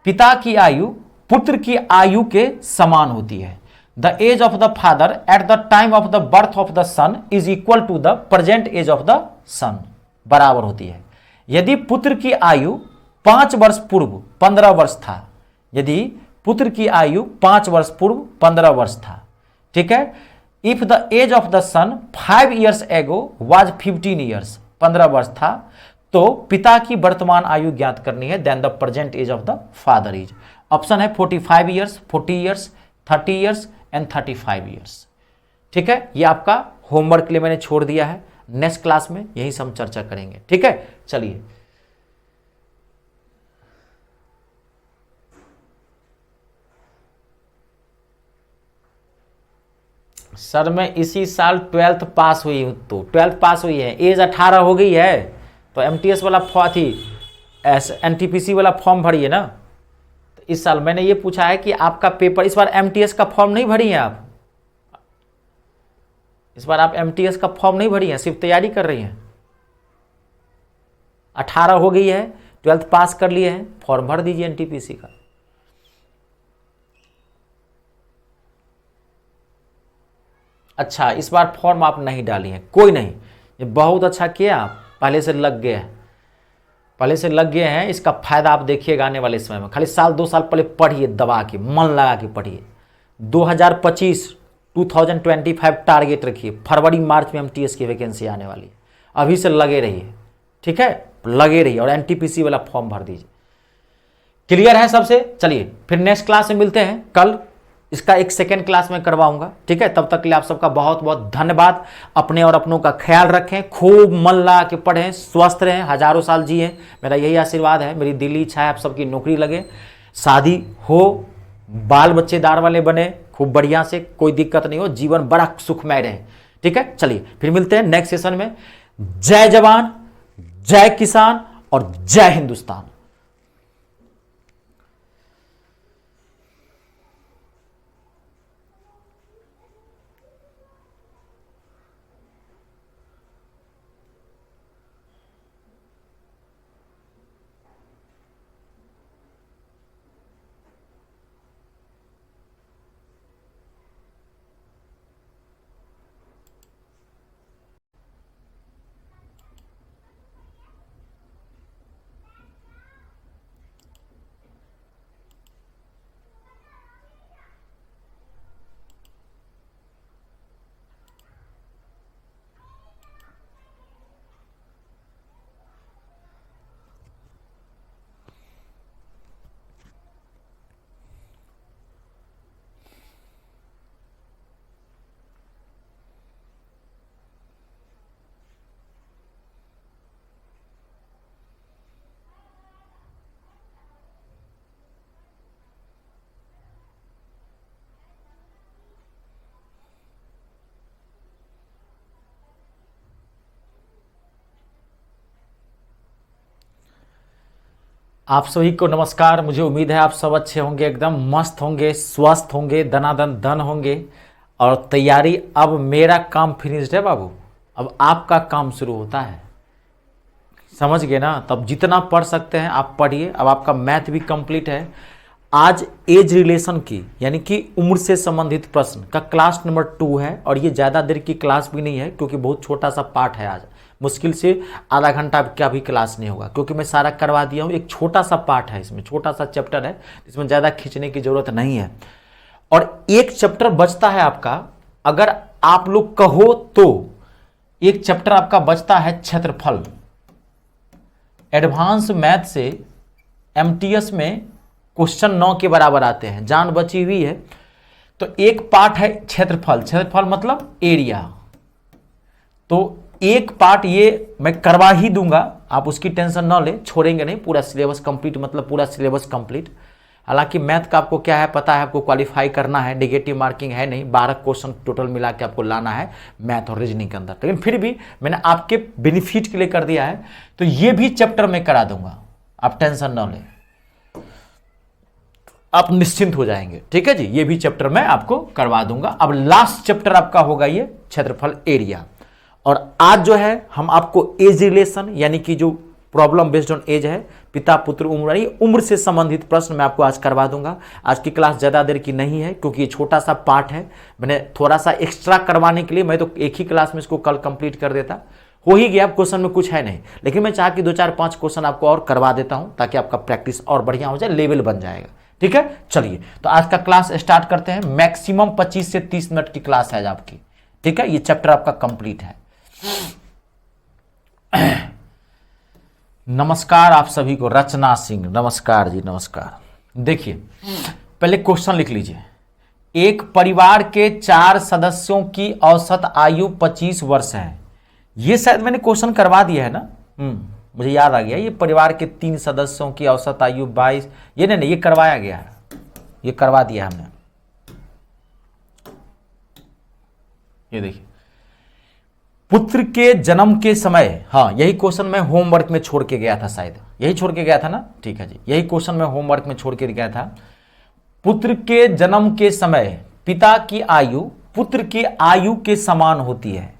पिता की आयु पुत्र की आयु के समान होती है। The age of the father at the time of the birth of the son is equal to the present age of the son, बराबर होती है। यदि पुत्र की आयु 5 वर्ष पूर्व 15 वर्ष था, यदि पुत्र की आयु 5 वर्ष पूर्व 15 वर्ष था, ठीक है। If the age of the son 5 years ago was 15 years, 15 वर्ष था, तो पिता की वर्तमान आयु ज्ञात करनी है। Then the present age of the father is, option है 45 years, 40 years, 30 years and 35 years, ठीक है। ये आपका होमवर्क के लिए मैंने छोड़ दिया है। नेक्स्ट क्लास में यही सब हम चर्चा करेंगे, ठीक है। चलिए सर मैं इसी साल 12th पास हुई हूँ, तो 12th पास हुई है, एज 18 हो गई है, तो एमटीएस वाला थी एनटीपीसी वाला फॉर्म भरिए ना। तो इस साल मैंने ये पूछा है कि आपका पेपर, इस बार एमटीएस का फॉर्म नहीं भरी है आप, इस बार आप एमटीएस का फॉर्म नहीं भरी है, सिर्फ तैयारी कर रही हैं। 18 हो गई है, 12th पास कर लिए हैं, फॉर्म भर दीजिए एनटीपीसी का। अच्छा, इस बार फॉर्म आप नहीं डाली हैं, कोई नहीं, ये बहुत अच्छा किया, आप पहले से लग गए हैं, पहले से लग गए हैं। इसका फायदा आप देखिएगा आने वाले समय में। खाली साल 2 साल पहले पढ़िए, दबा के मन लगा के पढ़िए। 2025 टारगेट रखिए, फरवरी मार्च में एमटीएस की वैकेंसी आने वाली है, अभी से लगे रहिए, ठीक है, लगे रहिए और एनटीपीसी वाला फॉर्म भर दीजिए। क्लियर है सबसे? चलिए फिर नेक्स्ट क्लास में मिलते हैं कल, इसका एक सेकेंड क्लास में करवाऊंगा, ठीक है। तब तक के लिए आप सबका बहुत बहुत धन्यवाद। अपने और अपनों का ख्याल रखें, खूब मन लगा के पढ़ें, स्वस्थ रहें, हजारों साल जिए, मेरा यही आशीर्वाद है। मेरी दिली इच्छा है आप सबकी नौकरी लगे, शादी हो, बाल बच्चेदार वाले बने, खूब बढ़िया से, कोई दिक्कत नहीं हो, जीवन बड़ा सुखमय रहे, ठीक है। चलिए फिर मिलते हैं नेक्स्ट सेशन में। जय जवान, जय किसान और जय हिंदुस्तान। आप सभी को नमस्कार। मुझे उम्मीद है आप सब अच्छे होंगे, एकदम मस्त होंगे, स्वस्थ होंगे, दनादन धन होंगे। और तैयारी, अब मेरा काम फिनिश्ड है बाबू, अब आपका काम शुरू होता है, समझ गए ना। तब जितना पढ़ सकते हैं आप पढ़िए। अब आपका मैथ भी कंप्लीट है। आज एज रिलेशन की यानी कि उम्र से संबंधित प्रश्न का क्लास नंबर 2 है, और ये ज़्यादा देर की क्लास भी नहीं है क्योंकि बहुत छोटा सा पार्ट है। आज मुश्किल से आधा घंटा का भी क्लास नहीं होगा क्योंकि मैं सारा करवा दिया हूँ। एक छोटा सा पार्ट है, इसमें छोटा सा चैप्टर है, इसमें ज़्यादा खींचने की जरूरत नहीं है। और एक चैप्टर बचता है आपका, अगर आप लोग कहो तो एक चैप्टर आपका बचता है क्षेत्रफल। एडवांस मैथ से एमटीएस में क्वेश्चन 9 के बराबर आते हैं, जान बची हुई है। तो एक पार्ट है क्षेत्रफल, क्षेत्रफल मतलब एरिया, तो एक पार्ट ये मैं करवा ही दूंगा, आप उसकी टेंशन ना ले, छोड़ेंगे नहीं, पूरा सिलेबस कंप्लीट, मतलब पूरा सिलेबस कंप्लीट। हालांकि मैथ का आपको क्या है पता है, आपको क्वालिफाई करना है, नेगेटिव मार्किंग है नहीं, 12 क्वेश्चन टोटल मिला के आपको लाना है मैथ और रीजनिंग के अंदर, लेकिन फिर भी मैंने आपके बेनिफिट के लिए कर दिया है, तो ये भी चैप्टर में करा दूंगा, आप टेंशन ना लें, आप निश्चिंत हो जाएंगे, ठीक है जी। ये भी चैप्टर मैं आपको करवा दूंगा। अब लास्ट चैप्टर आपका होगा ये क्षेत्रफल एरिया, और आज जो है हम आपको एज रिलेशन यानी कि जो प्रॉब्लम बेस्ड ऑन एज है, पिता पुत्र उम्र, उम्र से संबंधित प्रश्न मैं आपको आज करवा दूंगा। आज की क्लास ज़्यादा देर की नहीं है क्योंकि ये छोटा सा पार्ट है, मैंने थोड़ा सा एक्स्ट्रा करवाने के लिए, मैं तो एक ही क्लास में इसको कल कंप्लीट कर देता, हो ही गया, क्वेश्चन में कुछ है नहीं, लेकिन मैं चाह कि 2 4 5 क्वेश्चन आपको और करवा देता हूं ताकि आपका प्रैक्टिस और बढ़िया हो जाए, लेवल बन जाएगा, ठीक है। चलिए तो आज का क्लास स्टार्ट करते हैं। मैक्सिमम 25 से 30 मिनट की क्लास है आज आपकी, ठीक है। ये चैप्टर आपका कंप्लीट है। नमस्कार आप सभी को, रचना सिंह, नमस्कार जी, नमस्कार। देखिए पहले क्वेश्चन लिख लीजिए। एक परिवार के 4 सदस्यों की औसत आयु 25 वर्ष है। ये शायद मैंने क्वेश्चन करवा दिया है ना, मुझे याद आ गया। ये परिवार के 3 सदस्यों की औसत आयु 22, ये नहीं, ये करवाया गया है, ये करवा दिया हमने। ये देखिए, पुत्र के जन्म के समय, हाँ यही क्वेश्चन मैं होमवर्क में छोड़ के गया था, शायद यही छोड़ के गया था ना, ठीक है जी, यही क्वेश्चन मैं होमवर्क में छोड़ के गया था। पुत्र के जन्म के समय पिता की आयु पुत्र की आयु के समान होती है,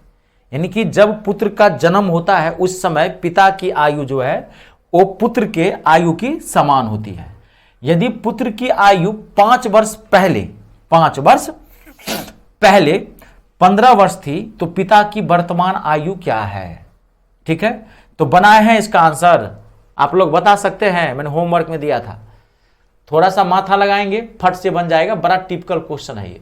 यानी कि जब पुत्र का जन्म होता है उस समय पिता की आयु जो है वो पुत्र के आयु की समान होती है। यदि पुत्र की आयु 5 वर्ष पहले 15 वर्ष थी तो पिता की वर्तमान आयु क्या है, ठीक है। तो बनाए हैं इसका आंसर, आप लोग बता सकते हैं, मैंने होमवर्क में दिया था, थोड़ा सा माथा लगाएंगे फट से बन जाएगा, बड़ा टिपिकल क्वेश्चन है ये।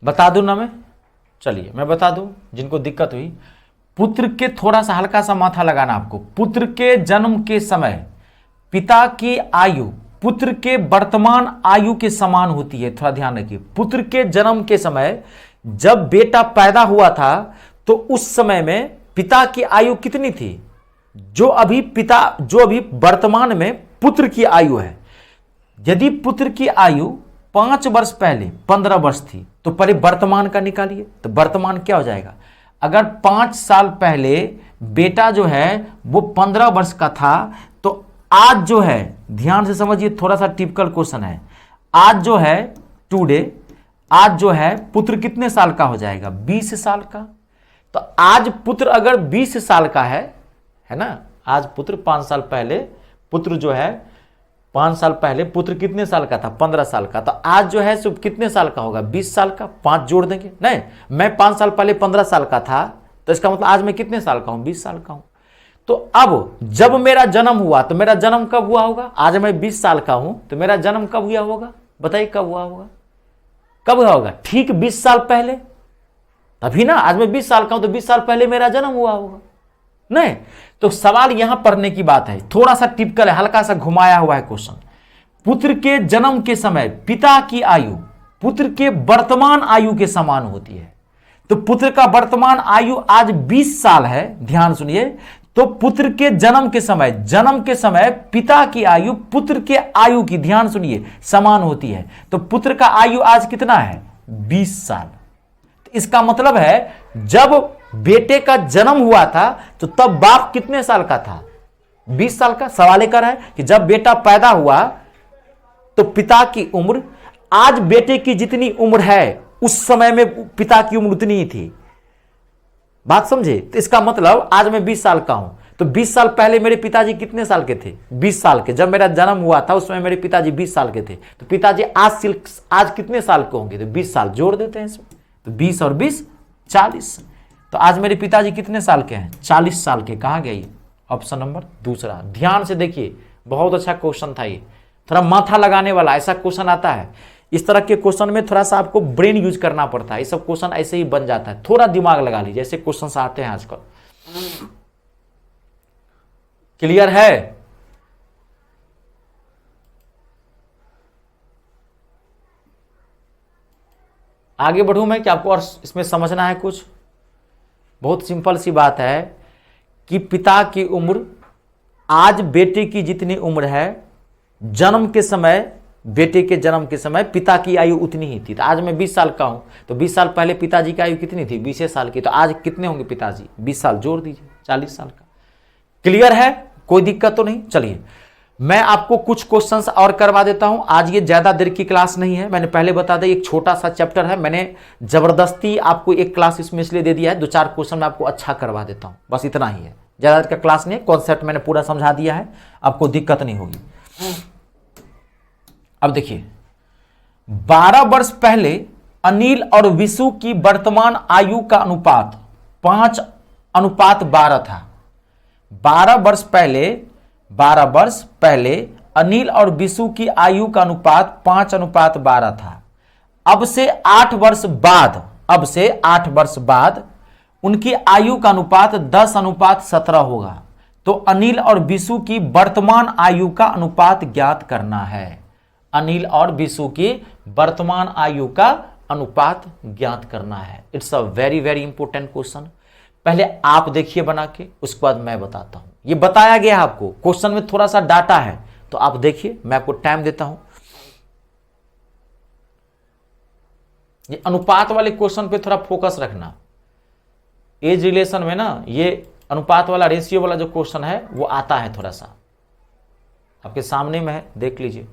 बता दूं ना मैं, चलिए मैं बता दूं जिनको दिक्कत हुई। पुत्र के, थोड़ा सा हल्का सा माथा लगाना आपको, पुत्र के जन्म के समय पिता की आयु पुत्र के वर्तमान आयु के समान होती है। थोड़ा ध्यान रखिए, पुत्र के जन्म के समय जब बेटा पैदा हुआ था तो उस समय में पिता की आयु कितनी थी, जो अभी वर्तमान में पुत्र की आयु है। यदि पुत्र की आयु 5 वर्ष पहले 15 वर्ष थी तो पहले वर्तमान का निकालिए, तो वर्तमान क्या हो जाएगा। अगर 5 साल पहले बेटा जो है वो 15 वर्ष का था, तो आज जो है, ध्यान से समझिए, थोड़ा सा टिपिकल क्वेश्चन है, आज जो है टुडे, आज जो है पुत्र कितने साल का हो जाएगा, 20 साल का। तो आज पुत्र अगर 20 साल का है ना, आज पुत्र 5 साल पहले, पुत्र जो है 5 साल पहले पुत्र कितने साल का था, 15 साल का, तो आज जो है सो कितने साल का होगा, 20 साल का। 5 जोड़ देंगे, नहीं मैं 5 साल पहले 15 साल का था, तो इसका मतलब आज मैं कितने साल का हूं, 20 साल का हूं। तो अब जब मेरा जन्म हुआ, तो मेरा जन्म कब हुआ होगा, आज मैं 20 साल का हूं, तो मेरा जन्म कब हुआ होगा, बताइए कब हुआ होगा, कब हुआ होगा, ठीक 20 साल पहले, तभी ना, आज मैं 20 साल का हूं तो 20 साल पहले मेरा जन्म हुआ होगा, नहीं। तो सवाल यहां पढ़ने की बात है, थोड़ा सा टिपिकल है, हल्का सा घुमाया हुआ है क्वेश्चन। पुत्र के जन्म के समय पिता की आयु पुत्र के वर्तमान आयु के समान होती है, तो पुत्र का वर्तमान आयु आज 20 साल है, ध्यान सुनिए। तो पुत्र के जन्म के समय पिता की आयु पुत्र के आयु की, ध्यान सुनिए, समान होती है। तो पुत्र का आयु आज कितना है, 20 साल। तो इसका मतलब है जब बेटे का जन्म हुआ था तो तब बाप कितने साल का था, 20 साल का। सवाल कर है कि जब बेटा पैदा हुआ तो पिता की उम्र, आज बेटे की जितनी उम्र है उस समय में पिता की उम्र उतनी ही थी, बात समझे। तो इसका मतलब आज मैं 20 साल का हूं, तो 20 साल पहले मेरे पिताजी कितने साल के थे, 20 साल के। जब मेरा जन्म हुआ था उस समय मेरे पिताजी 20 साल के थे, तो पिताजी आज कितने साल के होंगे, तो 20 साल जोड़ देते हैं इसमें, तो 20 और 20 40। तो आज मेरे पिताजी कितने साल के हैं, 40 साल के। कहां गई, ऑप्शन नंबर दूसरा। ध्यान से देखिए, बहुत अच्छा क्वेश्चन था ये, थोड़ा माथा लगाने वाला ऐसा क्वेश्चन आता है। इस तरह के क्वेश्चन में थोड़ा सा आपको ब्रेन यूज करना पड़ता है, ये सब क्वेश्चन ऐसे ही बन जाता है, थोड़ा दिमाग लगा लीजिए, ऐसे क्वेश्चन आते हैं आजकल। क्लियर है? आगे बढ़ूं मैं कि आपको और इसमें समझना है कुछ? बहुत सिंपल सी बात है कि पिता की उम्र आज बेटे की जितनी उम्र है, जन्म के समय, बेटे के जन्म के समय पिता की आयु उतनी ही थी। तो आज मैं 20 साल का हूं, तो 20 साल पहले पिताजी की आयु कितनी थी? 20 साल की। तो आज कितने होंगे पिताजी? 20 साल जोड़ दीजिए, 40 साल का। क्लियर है? कोई दिक्कत तो नहीं? चलिए मैं आपको कुछ क्वेश्चंस और करवा देता हूं। आज ये ज्यादा देर की क्लास नहीं है, मैंने पहले बता दिया एक छोटा सा चैप्टर है, मैंने जबरदस्ती आपको एक क्लास इसमें इसलिए दे दिया है, 2-4 क्वेश्चन मैं आपको अच्छा करवा देता हूं, बस इतना ही है। ज्यादा देर का क्लास नहीं है, कॉन्सेप्ट मैंने पूरा समझा दिया है, आपको दिक्कत नहीं होगी। अब देखिए 12 वर्ष पहले अनिल और विशु की वर्तमान आयु का अनुपात 5:12 था। 12 वर्ष पहले अनिल और विशु की आयु का अनुपात 5:12 था। अब से 8 वर्ष बाद उनकी आयु का अनुपात 10:17 होगा। तो अनिल और विशु की वर्तमान आयु का अनुपात ज्ञात करना है। अनिल और विशु की वर्तमान आयु का अनुपात ज्ञात करना है। It's a very very important question. पहले आप देखिए बना के, उसके बाद मैं बताता हूं। ये बताया गया है आपको, क्वेश्चन में थोड़ा सा डाटा है, तो आप देखिए, मैं आपको टाइम देता हूं। ये अनुपात वाले क्वेश्चन पे थोड़ा फोकस रखना। एज रिलेशन में ना ये अनुपात वाला, रेशियो वाला जो क्वेश्चन है वो आता है, थोड़ा सा आपके सामने में है, देख लीजिए।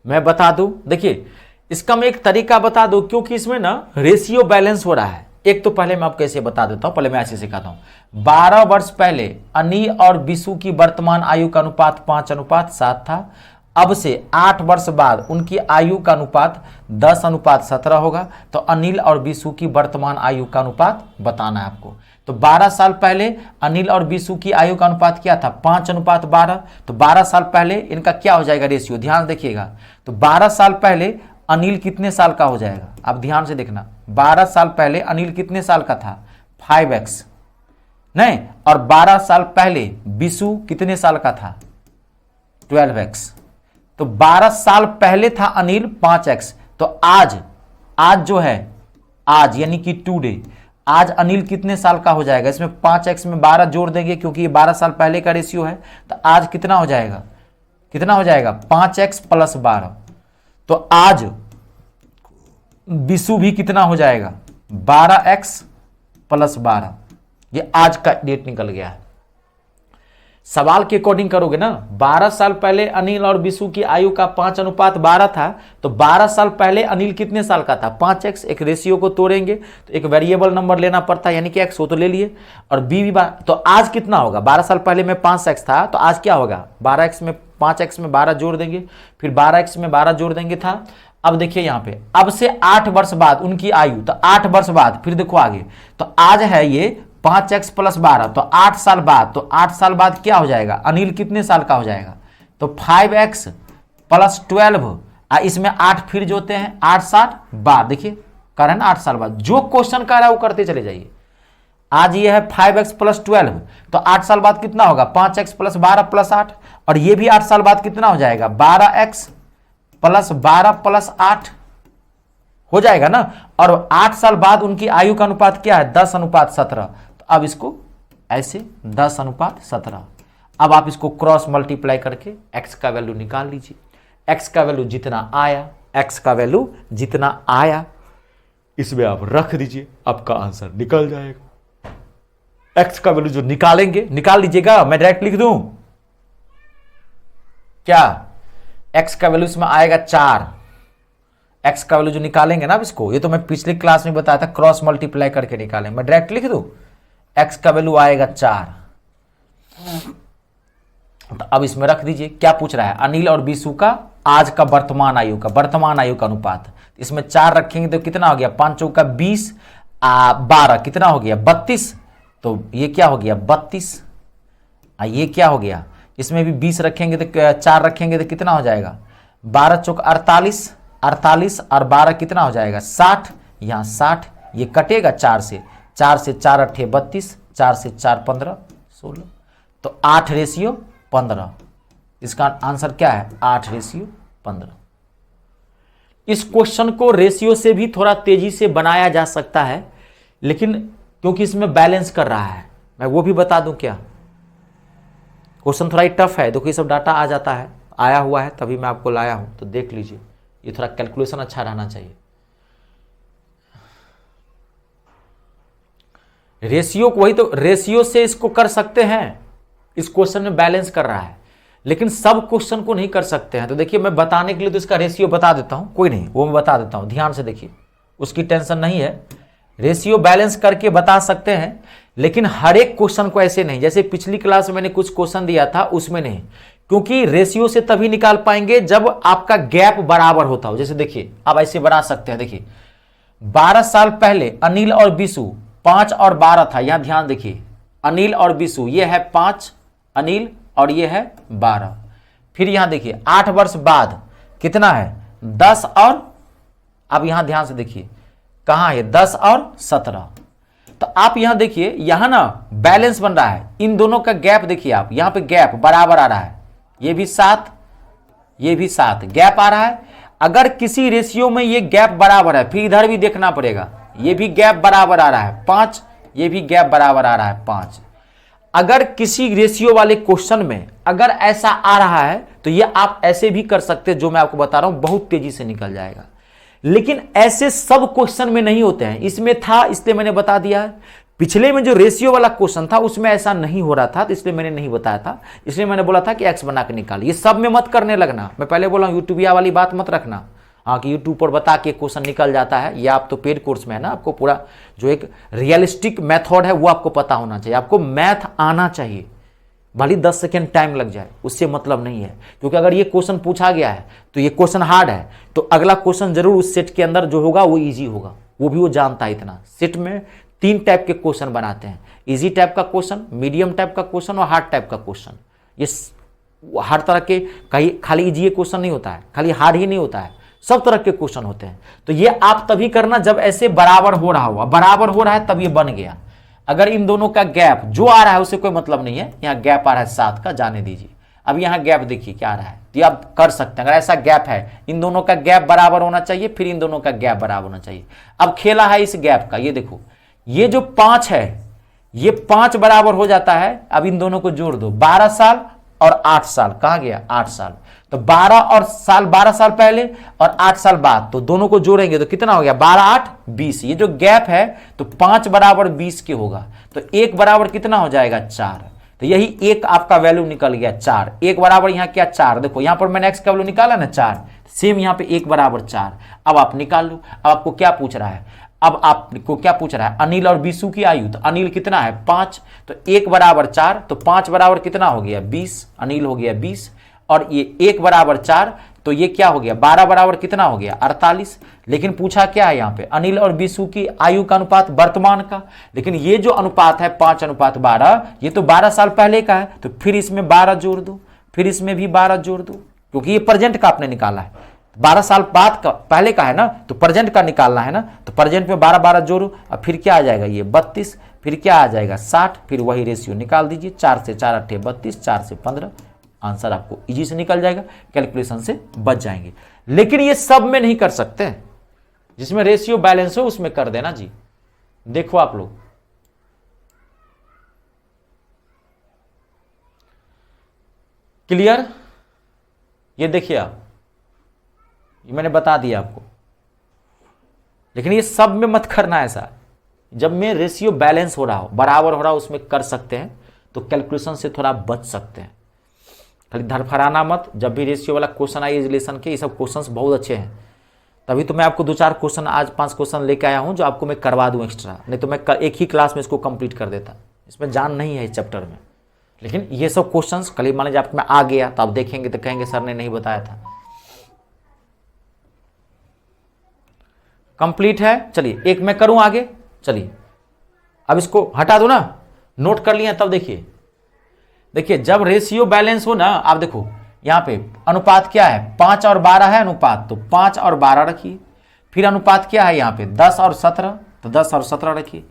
मैं बता दूं, देखिए इसका मैं एक तरीका बता दूं, क्योंकि इसमें ना रेशियो बैलेंस हो रहा है। एक तो पहले मैं आपको कैसे बता देता हूं, पहले मैं ऐसे सिखाता हूं। 12 वर्ष पहले अनिल और विशु की वर्तमान आयु का अनुपात 5:7 था। अब से 8 वर्ष बाद उनकी आयु का अनुपात 10:17 होगा। तो अनिल और विशु की वर्तमान आयु का अनुपात बताना है आपको। तो 12 साल पहले अनिल और विशु की आयु का अनुपात क्या था? 5:12। तो 12 साल पहले इनका क्या हो जाएगा रेशियो? ध्यान देखिएगा। तो 12 साल पहले अनिल कितने साल का हो जाएगा? आप ध्यान से देखना, 12 साल पहले अनिल कितने साल का था? 5x नहीं, और 12 साल पहले विशु कितने साल का था? 12x। तो 12 साल पहले था अनिल 5x। तो आज जो है, आज यानी कि टुडे, आज अनिल कितने साल का हो जाएगा? इसमें 5x में 12 जोड़ देंगे, क्योंकि ये 12 साल पहले का रेशियो है। तो आज कितना हो जाएगा? कितना हो जाएगा? 5x + 12। तो आज विशु भी कितना हो जाएगा? 12x + 12। ये आज का डेट निकल गया है। सवाल के अकॉर्डिंग करोगे ना, 12 साल पहले अनिल और विशु की आयु का 5:12 था। तो 12 साल पहले अनिल कितने साल का था? 5x। एक रेशियो को तोड़ेंगे तो एक वेरिएबल नंबर लेना पड़ता है, यानी कि x हो तो ले लिए, और b भी। तो आज कितना होगा? 12 साल पहले में 5x था, तो आज क्या होगा? 12x में 5x में 12 जोड़ देंगे, फिर 12x में 12 जोड़ देंगे था। अब देखिए यहाँ पे, अब से 8 वर्ष बाद उनकी आयु, तो 8 वर्ष बाद फिर देखो आगे, तो आज है ये 5x + 12, तो 8 साल बाद, तो 8 साल बाद क्या हो जाएगा? अनिल कितने साल का हो जाएगा? तो 5x + 12, इसमें 8 फिर जोड़ते हैं, 8 साल बाद, देखिए कर रहे हैं ना, 8 साल बाद। जो क्वेश्चन कर रहा है वो करते चले जाइए। आज ये है 5x + 12, तो 8 साल बाद कितना होगा? 5x + 12 + 8, और ये भी 8 साल बाद कितना हो जाएगा? 12x + 12 + 8, हो जाएगा ना। और 8 साल बाद उनकी आयु का अनुपात क्या है, 10:17। तो अब इसको ऐसे 10:17। अब आप इसको क्रॉस मल्टीप्लाई करके x का वैल्यू निकाल लीजिए। x का वैल्यू जितना आया, x का वैल्यू जितना आया इसमें आप रख दीजिए, आपका आंसर निकल जाएगा। x का वैल्यू जो निकालेंगे, निकाल लीजिएगा, मैं डायरेक्ट लिख दूं क्या, x का वैल्यू इसमें आएगा 4। x का वैल्यू जो निकालेंगे ना, अब इसको, ये तो मैं पिछली क्लास में बताया था, क्रॉस मल्टीप्लाई करके निकालें, मैं डायरेक्ट लिख दूं, x का वैल्यू आएगा 4। तो अब इसमें रख दीजिए, क्या पूछ रहा है, अनिल और बीसू का आज का वर्तमान आयु का अनुपात। इसमें 4 रखेंगे तो कितना हो गया, 5 चौका 20, 12 कितना हो गया 32। तो ये क्या हो गया 32। ये क्या हो गया, इसमें भी 20 रखेंगे तो 4 रखेंगे तो कितना हो जाएगा, 12 चौका 48, 48 और 12 कितना हो जाएगा 60। यहाँ 60 ये कटेगा 4 से 4 8 32, 4 से 4 15 16। तो 8:15। इसका आंसर क्या है 8:15। इस क्वेश्चन को रेशियो से भी थोड़ा तेजी से बनाया जा सकता है, लेकिन क्योंकि इसमें बैलेंस कर रहा है, मैं वो भी बता दूं क्या, क्वेश्चन थोड़ा ही टफ है, देखो ये सब डाटा आ जाता है, आया हुआ है तभी मैं आपको लाया हूं, तो देख लीजिए, ये थोड़ा कैलकुलेशन अच्छा रहना चाहिए। रेशियो को, वही तो रेशियो से इसको कर सकते हैं, इस क्वेश्चन में बैलेंस कर रहा है, लेकिन सब क्वेश्चन को नहीं कर सकते हैं। तो देखिए मैं बताने के लिए तो इसका रेशियो बता देता हूं, कोई नहीं वो मैं बता देता हूं, ध्यान से देखिए, उसकी टेंशन नहीं है, रेशियो बैलेंस करके बता सकते हैं, लेकिन हर एक क्वेश्चन को ऐसे नहीं, जैसे पिछली क्लास में मैंने कुछ क्वेश्चन दिया था उसमें नहीं, क्योंकि रेशियो से तभी निकाल पाएंगे जब आपका गैप बराबर होता हो। जैसे देखिए आप ऐसे बना सकते हैं, देखिए 12 साल पहले अनिल और बीसू 5 और 12 था, यहां ध्यान देखिए, अनिल और बीसू, ये है 5 अनिल और ये है 12। फिर यहां देखिए 8 वर्ष बाद कितना है 10 और, अब यहां ध्यान से देखिए कहां है 10 और 17। तो आप यहां देखिए, यहां ना बैलेंस बन रहा है, इन दोनों का गैप देखिए आप, यहां पे गैप बराबर आ रहा है, ये भी 7 ये भी 7 गैप आ रहा है। अगर किसी रेशियो में ये गैप बराबर है, फिर इधर भी देखना पड़ेगा, ये भी गैप बराबर आ रहा है 5, ये भी गैप बराबर आ रहा है 5। अगर किसी रेशियो वाले क्वेश्चन में अगर ऐसा आ रहा है तो ये आप ऐसे भी कर सकते हैं, जो मैं आपको बता रहा हूं बहुत तेजी से निकल जाएगा, लेकिन ऐसे सब क्वेश्चन में नहीं होते हैं। इसमें था इसलिए मैंने बता दिया है, पिछले में जो रेशियो वाला क्वेश्चन था उसमें ऐसा नहीं हो रहा था, तो इसलिए मैंने नहीं बताया था, इसलिए मैंने बोला था कि एक्स बना के निकाल। ये सब में मत करने लगना, मैं पहले बोला यूट्यूबिया वाली बात मत रखना, हाँ कि यूट्यूब पर बता के क्वेश्चन निकल जाता है, ये आप तो पेड कोर्स में है ना, आपको पूरा जो एक रियलिस्टिक मेथड है वो आपको पता होना चाहिए, आपको मैथ आना चाहिए, भले 10 सेकेंड टाइम लग जाए उससे मतलब नहीं है, क्योंकि अगर ये क्वेश्चन पूछा गया है तो ये क्वेश्चन हार्ड है, तो अगला क्वेश्चन जरूर उस सेट के अंदर जो होगा वो इजी होगा, वो भी वो जानता है इतना। सेट में 3 टाइप के क्वेश्चन बनाते हैं, इजी टाइप का क्वेश्चन, मीडियम टाइप का क्वेश्चन और हार्ड टाइप का क्वेश्चन। ये हर तरह के, कहीं खाली इजी क्वेश्चन नहीं होता है, खाली हार्ड ही नहीं होता है, सब तरह के क्वेश्चन होते हैं। तो ये आप तभी करना जब ऐसे बराबर हो रहा होगा, बराबर हो रहा है तब ये बन गया। अगर इन दोनों का गैप जो आ रहा है उससे कोई मतलब नहीं है, यहाँ गैप आ रहा है 7 का, जाने दीजिए। अब यहाँ गैप देखिए क्या आ रहा है, तो ये आप कर सकते हैं, अगर ऐसा गैप है, इन दोनों का गैप बराबर होना चाहिए, फिर इन दोनों का गैप बराबर होना चाहिए। अब खेला है इस गैप का, ये देखो ये जो 5 है ये 5 बराबर हो जाता है। अब इन दोनों को जोड़ दो, 12 साल और 8 साल, कहां गया 8 साल, तो 12 साल पहले और 8 साल बाद, तो दोनों को जोड़ेंगे तो कितना हो गया 12 8 20। ये जो गैप है तो 5 बराबर 20 के होगा, तो 1 बराबर कितना हो जाएगा 4। तो यही एक आपका वैल्यू निकल गया 4। 1 बराबर यहाँ क्या 4, देखो यहाँ पर मैंने x का वैल्यू निकाला ना 4, सेम यहाँ पे 1 बराबर 4। अब आप निकाल लो, अब आपको क्या पूछ रहा है, अब आपको क्या पूछ रहा है, अनिल और बीसू की आयु, तो अनिल कितना है 5, तो 1 बराबर 4, तो 5 बराबर कितना हो गया 20, अनिल हो गया 20, और ये 1 बराबर 4, तो ये क्या हो गया 12 बराबर कितना हो गया 48। लेकिन पूछा क्या है यहाँ पे, अनिल और बीसू की आयु का अनुपात वर्तमान का, लेकिन ये जो अनुपात है 5:12, ये तो 12 साल पहले का है, तो फिर इसमें 12 जोड़ दो, फिर इसमें भी 12 जोड़ दो, क्योंकि ये प्रेजेंट का आपने निकाला है, 12 साल बाद का पहले का है ना, तो प्रेजेंट का निकालना है ना, तो प्रेजेंट में 12 जोड़ो, और फिर क्या आ जाएगा ये 32, फिर क्या आ जाएगा 60, फिर वही रेशियो निकाल दीजिए, 4 से 4 8 32, 4 से 15, आंसर आपको इजी से निकल जाएगा, कैलकुलेशन से बच जाएंगे। लेकिन ये सब में नहीं कर सकते, जिसमें रेशियो बैलेंस हो उसमें कर देना जी। देखो आप लोग, क्लियर? ये देखिए आप, ये मैंने बता दिया आपको, लेकिन ये सब में मत करना ऐसा। जब में रेशियो बैलेंस हो रहा हो, बराबर हो रहा हो, उसमें कर सकते हैं, तो कैलकुलेशन से थोड़ा बच सकते हैं। खाली धड़फड़ाना मत। जब भी रेशियो वाला क्वेश्चन आए रिलेशन के, ये सब क्वेश्चंस बहुत अच्छे हैं, तभी तो मैं आपको 2-4 क्वेश्चन, आज 5 क्वेश्चन लेके आया हूं जो आपको मैं करवा दूं एक्स्ट्रा। नहीं तो मैं एक ही क्लास में इसको कंप्लीट कर देता। इसमें जान नहीं है इस चैप्टर में, लेकिन ये सब क्वेश्चंस कल मान लीजिए आप में आ गया तो आप देखेंगे तो कहेंगे सर ने नहीं बताया था। कंप्लीट है। चलिए एक मैं करूं आगे। चलिए अब इसको हटा दो ना, नोट कर लिया। तब देखिए, देखिए जब रेशियो बैलेंस हो ना, आप देखो यहां पे अनुपात क्या है, 5 और 12 है अनुपात, तो 5 और 12 रखिए। फिर अनुपात क्या है यहां पे, 10 और 17, तो 10 और 17 रखिए।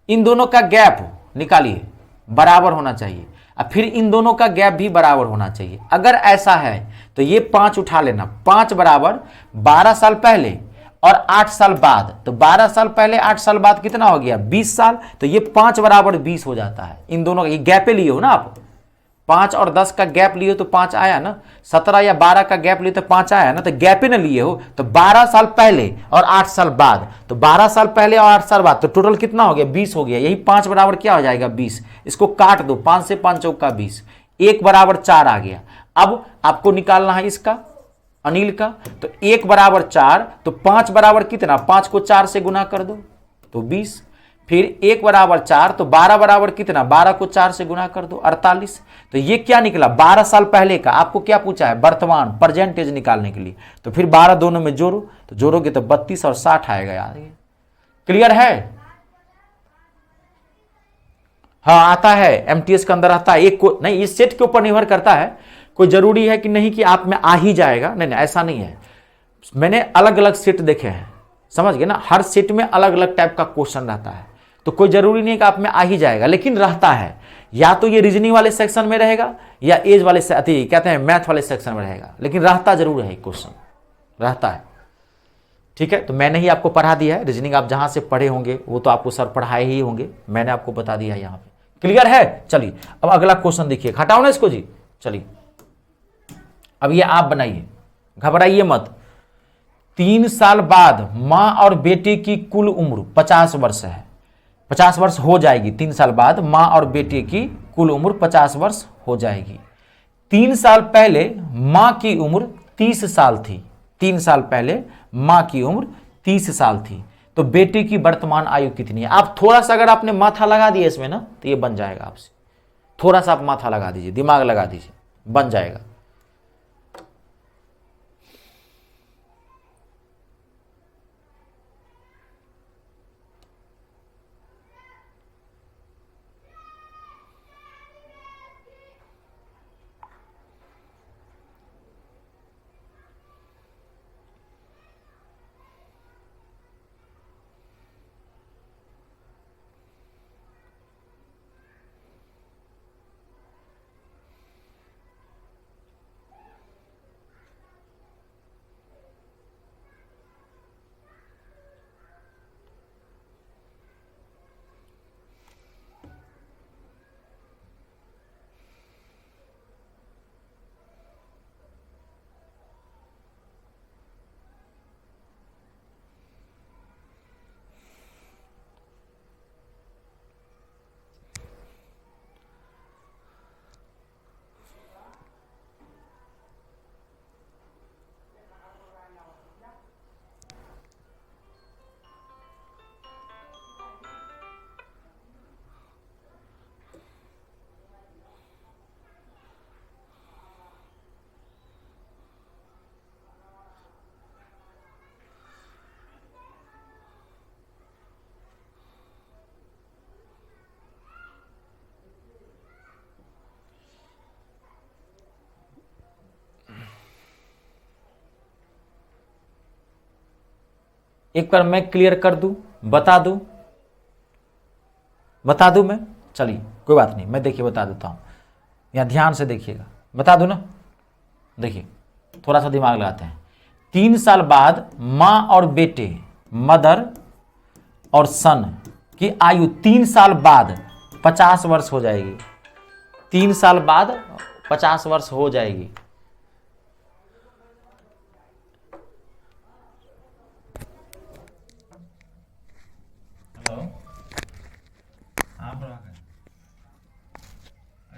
इन दोनों का गैप निकालिए, बराबर होना चाहिए। अब फिर इन दोनों का गैप भी बराबर होना चाहिए। अगर ऐसा है तो ये 5 उठा लेना, 5 बराबर 12 साल पहले और 8 साल बाद, तो 12 साल पहले 8 साल बाद कितना हो गया, 20 साल। तो ये 5 बराबर 20 हो जाता है। इन दोनों का ये गैपे लिए हो ना आप, 5 और 10 का गैप लिए हो तो 5 आया ना, 17 या 12 का गैप लिए तो 5 आया ना, तो गैपे ना लिए हो, तो 12 साल पहले और 8 साल बाद, तो 12 साल पहले और 8 साल बाद, तो टोटल कितना हो गया, 20 हो गया। यही 5 बराबर क्या हो जाएगा, 20। इसको काट दो, 5 से 5 चौका 20, 1 बराबर 4 आ गया। अब आपको निकालना है इसका, अनिल का, तो 1 बराबर 4, तो 5 बराबर कितना, 5 को 4 से गुना कर दो तो 20। फिर 1 बराबर 4, तो 12 बराबर कितना, 12 को 4 से गुना कर दो 48। तो ये क्या निकला, 12 साल पहले का। आपको क्या पूछा है, वर्तमान परसेंटेज निकालने के लिए। तो फिर 12 दोनों में जोड़ो, तो जोड़ोगे तो 32 और 60 आएगा यार। क्लियर है? हाँ आता है, एमटीएस के अंदर आता है। एक को नहीं, इस सेट के ऊपर निर्भर करता है। कोई जरूरी है कि नहीं कि आप में आ ही जाएगा, नहीं नहीं ऐसा नहीं है। मैंने अलग अलग सेट देखे हैं, समझ गए ना। हर सेट में अलग अलग टाइप का क्वेश्चन रहता है, तो कोई जरूरी नहीं है कि आप में आ ही जाएगा, लेकिन रहता है। या तो ये रीजनिंग वाले सेक्शन में रहेगा या एज वाले कहते हैं मैथ वाले सेक्शन में रहेगा, लेकिन रहता जरूर है क्वेश्चन, रहता है। ठीक है, तो मैंने ही आपको पढ़ा दिया है। रीजनिंग आप जहां से पढ़े होंगे वो तो आपको सर पढ़ाए ही होंगे, मैंने आपको बता दिया है यहाँ पे। क्लियर है? चलिए अब अगला क्वेश्चन देखिए, हटाओ ना इसको जी। चलिए अब ये आप बनाइए, घबराइए मत। 3 साल बाद मां और बेटे की कुल उम्र 50 वर्ष है, 50 वर्ष हो जाएगी। 3 साल बाद मां और बेटे की कुल उम्र 50 वर्ष हो जाएगी। 3 साल पहले मां की उम्र 30 साल थी। 3 साल पहले मां की उम्र 30 साल थी, तो बेटे की वर्तमान आयु कितनी है? आप थोड़ा सा अगर आपने माथा लगा दिया इसमें ना, तो ये बन जाएगा आपसे। थोड़ा सा आप माथा लगा दीजिए, दिमाग लगा दीजिए, बन जाएगा। एक बार मैं क्लियर कर दूं, बता दूं मैं। चलिए कोई बात नहीं, मैं देखिए बता देता हूं, यहां ध्यान से देखिएगा, बता दूं ना। देखिए थोड़ा सा दिमाग लगाते हैं। 3 साल बाद मां और बेटे मदर और सन की आयु 3 साल बाद 50 वर्ष हो जाएगी। 3 साल बाद 50 वर्ष हो जाएगी। हेलो, हाँ प्रभाकर,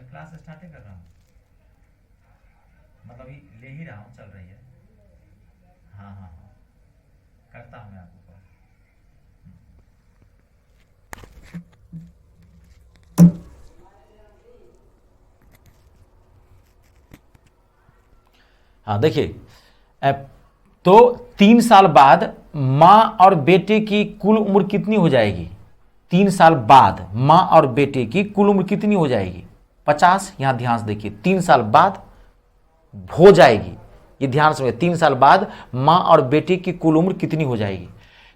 क्लास स्टार्ट कर रहा हूँ, मतलब ले ही रहा हूँ, चल रही है। हाँ हाँ हाँ, करता हूँ मैं आपको कॉल। हाँ देखिए, तो 3 साल बाद माँ और बेटे की कुल उम्र कितनी हो जाएगी? 3 साल बाद माँ और बेटे की कुल उम्र कितनी हो जाएगी? 50। यहां ध्यान से देखिए, 3 साल बाद हो जाएगी, ये ध्यान से। 3 साल बाद माँ और बेटे की कुल उम्र कितनी हो जाएगी?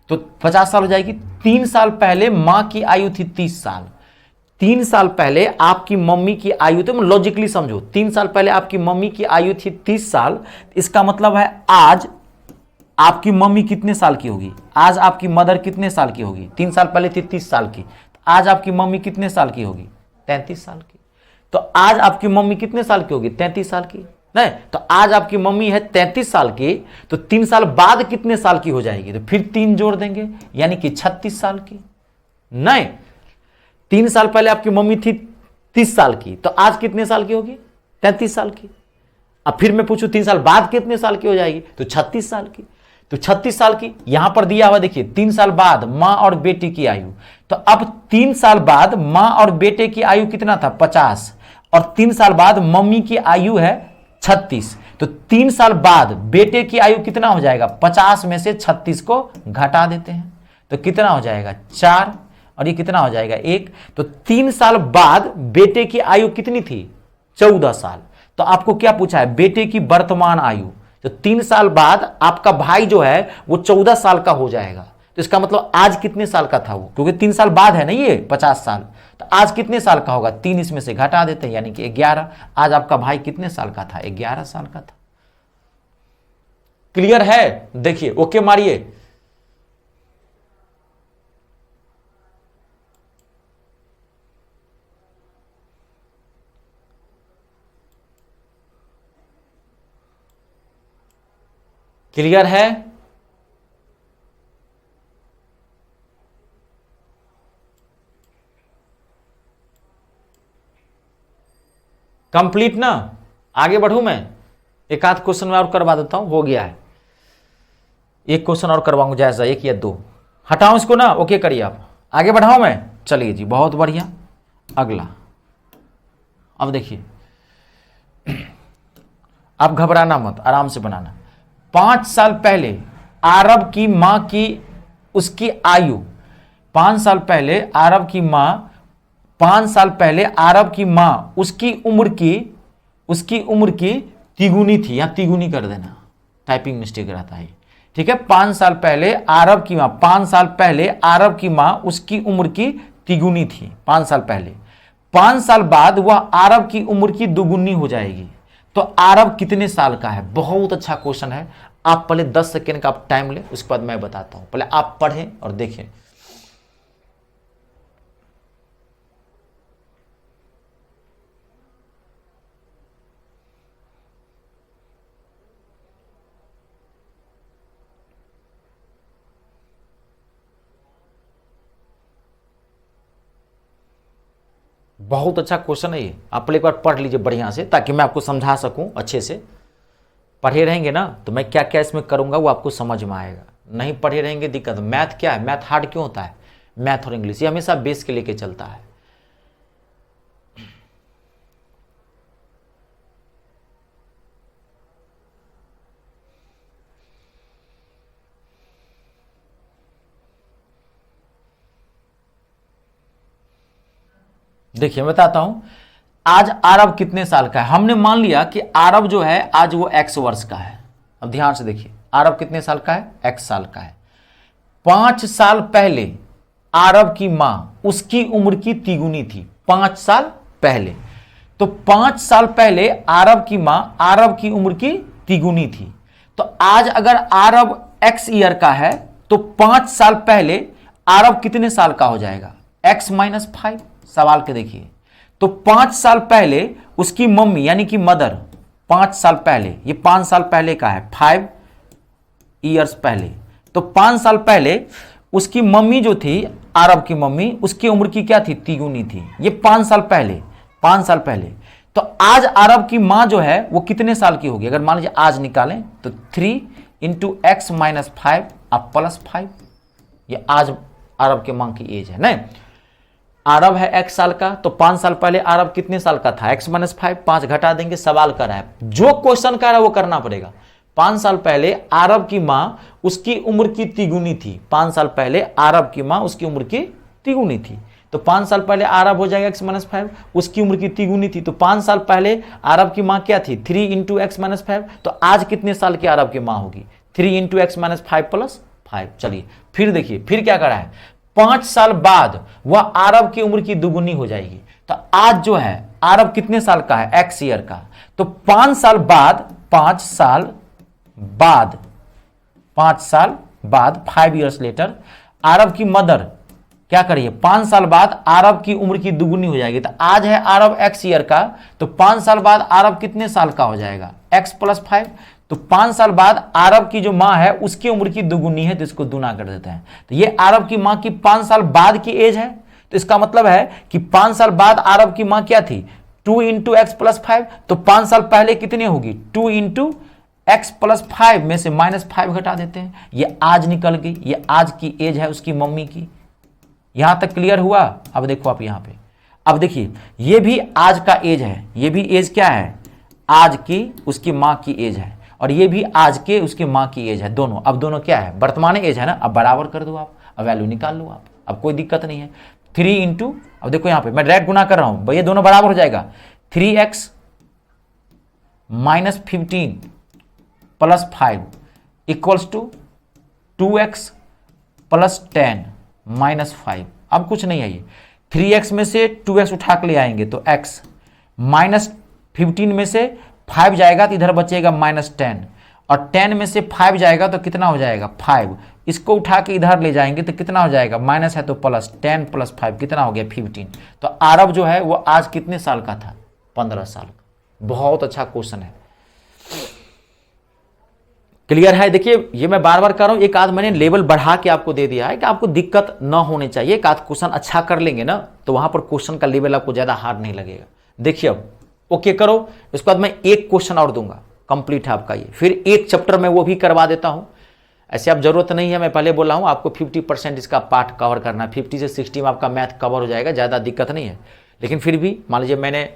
तो 50 साल हो जाएगी। 3 साल पहले माँ की आयु थी 30 साल। 3 साल पहले आपकी मम्मी की आयु, तो लॉजिकली समझो, 3 साल पहले आपकी मम्मी की आयु थी 30 साल। इसका मतलब है आज आपकी मम्मी कितने साल की होगी? आज आपकी मदर कितने साल की होगी? 3 साल पहले थी 30 साल की, तो आज आपकी मम्मी कितने साल की होगी? 33 साल की। तो आज आपकी मम्मी कितने साल की होगी? 33 साल की। नहीं, तो आज आपकी मम्मी है 33 साल की, तो 3 साल बाद कितने साल की हो जाएगी? तो फिर 3 जोड़ देंगे, यानी कि 36 साल की। नहीं, 3 साल पहले आपकी मम्मी थी 30 साल की, तो आज कितने साल की होगी? 33 साल की। अब फिर मैं पूछूं 3 साल बाद कितने साल की हो जाएगी? तो 36 साल की। तो 36 साल की यहां पर दिया हुआ, देखिए 3 साल बाद मां और बेटे की आयु। तो अब 3 साल बाद मां और बेटे की आयु कितना था? 50। और 3 साल बाद मम्मी की आयु है 36। तो 3 साल बाद बेटे की आयु कितना हो जाएगा? 50 में से 36 को घटा देते हैं, तो कितना हो जाएगा? 4। और ये कितना हो जाएगा? 1। तो 3 साल बाद बेटे की आयु कितनी थी? 14 साल। तो आपको क्या पूछा है? बेटे की वर्तमान आयु। तो 3 साल बाद आपका भाई जो है वो 14 साल का हो जाएगा। तो इसका मतलब आज कितने साल का था वो? क्योंकि 3 साल बाद है ना ये 50 साल, तो आज कितने साल का होगा? 3 इसमें से घटा देते हैं, यानी कि 11। आज आपका भाई कितने साल का था? 11 साल का था। क्लियर है? देखिए, ओके मारिए। क्लियर है? कंप्लीट ना? आगे बढ़ूं मैं? एक आध क्वेश्चन में और करवा देता हूं, हो गया है। एक क्वेश्चन और करवाऊंगा, जैसा 1 या 2। हटाऊं इसको ना? ओके करिए आप। आगे बढ़ाऊं मैं? चलिए जी, बहुत बढ़िया। अगला, अब देखिए, आप घबराना मत, आराम से बनाना। 5 साल पहले आरब की मां की, उसकी आयु, 5 साल पहले आरब की मां, 5 साल पहले आरब की मां उसकी उम्र की तिगुनी थी। यहां तिगुनी कर देना, टाइपिंग मिस्टेक रहता है, ठीक है। 5 साल पहले आरब की मां, 5 साल पहले आरब की मां उसकी उम्र की तिगुनी थी, 5 साल पहले। 5 साल बाद वह आरब की उम्र की दुगुनी हो जाएगी। तो आरब कितने साल का है? बहुत अच्छा क्वेश्चन है। आप पहले 10 सेकेंड का आप टाइम लें, उसके बाद मैं बताता हूं। पहले आप पढ़ें और देखें। बहुत अच्छा क्वेश्चन है ये, आप एक बार पढ़ लीजिए बढ़िया से, ताकि मैं आपको समझा सकूं अच्छे से। पढ़े रहेंगे ना तो मैं क्या क्या इसमें करूंगा वो आपको समझ में आएगा। नहीं पढ़े रहेंगे दिक्कत। मैथ क्या है? मैथ हार्ड क्यों होता है? मैथ और इंग्लिश ये हमेशा बेस के लेके चलता है। देखिए मैं बताता हूं, आज आरब कितने साल का है। हमने मान लिया कि आरब जो है आज वो x वर्ष का है। अब ध्यान से देखिए, आरब कितने साल का है? x साल का है। 5 साल पहले आरब की मां उसकी उम्र की तिगुनी थी, 5 साल पहले। तो 5 साल पहले आरब की मां आरब की उम्र की तिगुनी थी। तो आज अगर आरब x ईयर का है तो 5 साल पहले आरब कितने साल का हो जाएगा? x minus 5। सवाल के देखिए, तो 5 साल पहले उसकी मम्मी यानी कि मदर, 5 साल पहले, ये 5 साल पहले का है, 5 ईयर्स पहले, तो 5 साल पहले उसकी मम्मी जो थी, आरब की मम्मी, उसकी उम्र की क्या थी? तिगुनी थी। ये 5 साल पहले, 5 साल पहले। तो आज आरब की मां जो है वो कितने साल की होगी? अगर मान लीजिए आज निकालें तो 3 इंटू एक्स माइनस 5 अब प्लस 5, ये आज आरब के मां की एज है। नहीं, आरब है x साल का, तो 5 साल पहले आरब कितने साल का था? x माइनस 5, 5 घटा देंगे। सवाल कर रहा है, जो क्वेश्चन कर रहा है वो करना पड़ेगा। 5 साल पहले आरब की मां उसकी उम्र की तिगुनी थी। 5 साल पहले आरब की मां उसकी उम्र की तिगुनी थी, तो 5 साल पहले आरब हो जाएगा x माइनस 5, उसकी उम्र की तिगुनी थी, तो 5 साल पहले आरब की मां क्या थी? 3 इंटू एक्स माइनस 5। तो आज कितने साल की आरब की मां होगी? 3 इंटू एक्स माइनस 5 प्लस 5। चलिए फिर देखिए, फिर क्या करा है? 5 साल बाद वह आरब की उम्र की दुगुनी हो जाएगी। तो आज जो है आरब कितने साल का है? x ईयर का। तो 5 साल बाद, 5 साल बाद, 5 साल बाद, 5 ईयर्स लेटर, आरब की मदर क्या करिए? 5 साल बाद आरब की उम्र की दुगुनी हो जाएगी। तो आज है आरब x ईयर का, तो 5 साल बाद आरब कितने साल का हो जाएगा? x plus 5। तो 5 साल बाद आरब की जो मां है उसकी उम्र की दुगुनी है, तो इसको दुना कर देते हैं। तो ये आरब की मां की 5 साल बाद की एज है, तो इसका मतलब है कि 5 साल बाद आरब की मां क्या थी? 2 इंटू एक्स प्लस 5। तो 5 साल पहले कितनी होगी? 2 इंटू एक्स प्लस 5 में से माइनस 5 घटा देते हैं, ये आज निकल गई, ये आज की एज है उसकी मम्मी की। यहां तक क्लियर हुआ? अब देखो आप यहां पे, अब देखिए, ये भी आज का एज है, ये भी एज क्या है? आज की उसकी मां की एज है, और ये भी आज के उसकी मां की एज है, दोनों। अब दोनों क्या है? वर्तमान एज है ना। अब बराबर कर दो आप, अब वैल्यू निकाल लो आप, अब कोई दिक्कत नहीं है। 3 इंटू, अब देखो यहां पे मैं डायरेक्ट गुना कर रहा हूं, ये दोनों बराबर हो जाएगा। 3x minus 15 plus 5 equals to 2x plus 10 minus 5। अब कुछ नहीं है, ये 3x में से 2x उठा के ले आएंगे तो x, माइनस 15 में से 5 जाएगा तो इधर बचेगा माइनस 10, और 10 में से 5 जाएगा तो कितना हो जाएगा? 5। इसको उठा के इधर ले जाएंगे तो कितना हो जाएगा? माइनस है तो प्लस, 10 प्लस 5 कितना हो गया? 15। तो आरब जो है वो आज कितने साल का था? 15 साल का। बहुत अच्छा क्वेश्चन है, क्लियर है? देखिए, ये मैं बार बार कर रहा हूं, एक आध मैंने लेवल बढ़ा के आपको दे दिया है कि आपको दिक्कत ना होनी चाहिए। एक आध क्वेश्चन अच्छा कर लेंगे ना तो वहां पर क्वेश्चन का लेवल आपको ज्यादा हार्ड नहीं लगेगा। देखिए अब ओके करो, उसके बाद मैं एक क्वेश्चन और दूंगा, कंप्लीट है आपका ये, फिर एक चैप्टर में वो भी करवा देता हूं। ऐसे आप जरूरत नहीं है, मैं पहले बोला हूं आपको 50% इसका पार्ट कवर करना है, 50 से 60 में आपका मैथ कवर हो जाएगा, ज्यादा दिक्कत नहीं है। लेकिन फिर भी मान लीजिए मैंने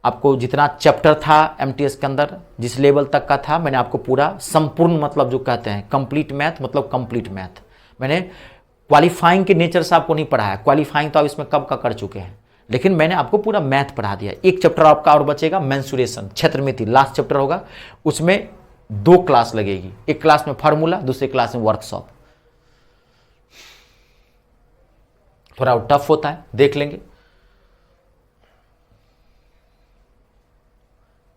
आपको जितना चैप्टर था एमटीएस के अंदर, जिस लेवल तक का था, मैंने आपको पूरा संपूर्ण, मतलब जो कहते हैं कंप्लीट मैथ, मतलब कंप्लीट मैथ मैंने क्वालिफाइंग के नेचर से आपको नहीं पढ़ाया। क्वालिफाइंग तो आप इसमें कब का कर चुके हैं, लेकिन मैंने आपको पूरा मैथ पढ़ा दिया। एक चैप्टर आपका और बचेगा, मेंसुरेशन, क्षेत्रमिति, लास्ट चैप्टर होगा, उसमें 2 क्लास लगेगी, एक क्लास में फार्मूला, दूसरी क्लास में वर्कशॉप। थोड़ा टफ होता है, देख लेंगे।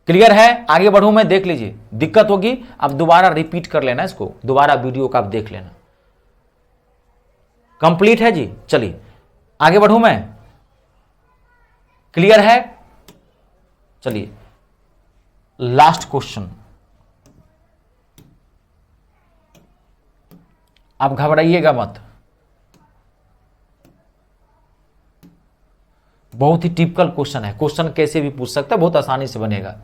क्लियर है? आगे बढ़ूं मैं, देख लीजिए, दिक्कत होगी आप दोबारा रिपीट कर लेना, इसको दोबारा वीडियो का आप देख लेना। कंप्लीट है जी? चलिए आगे बढ़ूं मैं, क्लियर है? चलिए लास्ट क्वेश्चन, आप घबराइएगा मत, बहुत ही टिपिकल क्वेश्चन है, क्वेश्चन कैसे भी पूछ सकता है, बहुत आसानी से बनेगा।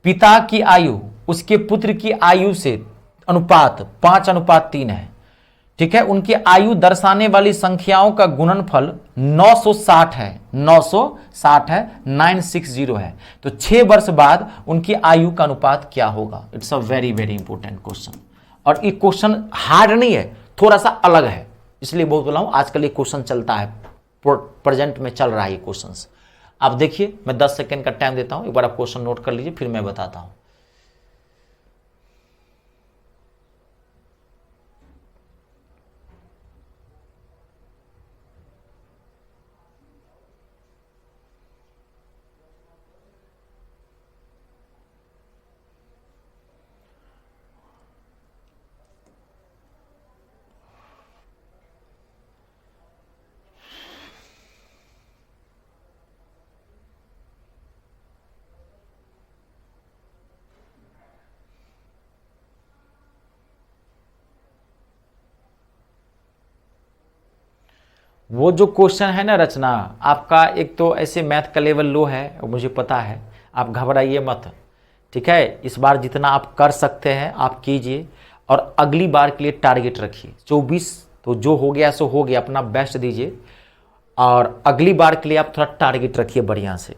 पिता की आयु उसके पुत्र की आयु से अनुपात 5:3 है, ठीक है। उनकी आयु दर्शाने वाली संख्याओं का गुणनफल 960 है, 960 है, 960 है। तो 6 वर्ष बाद उनकी आयु का अनुपात क्या होगा? It's a very very important question, और ये क्वेश्चन हार्ड नहीं है, थोड़ा सा अलग है, इसलिए बहुत बोला हूं आजकल ये क्वेश्चन चलता है, प्रेजेंट में चल रहा है ये क्वेश्चन। आप देखिए, मैं 10 सेकेंड का टाइम देता हूं, एक बार आप क्वेश्चन नोट कर लीजिए, फिर मैं बताता हूं। वो जो क्वेश्चन है ना रचना, आपका एक तो ऐसे मैथ का लेवल लो है, मुझे पता है, आप घबराइए मत, ठीक है। इस बार जितना आप कर सकते हैं आप कीजिए, और अगली बार के लिए टारगेट रखिए 24, तो जो हो गया सो हो गया, अपना बेस्ट दीजिए, और अगली बार के लिए आप थोड़ा टारगेट रखिए बढ़िया से,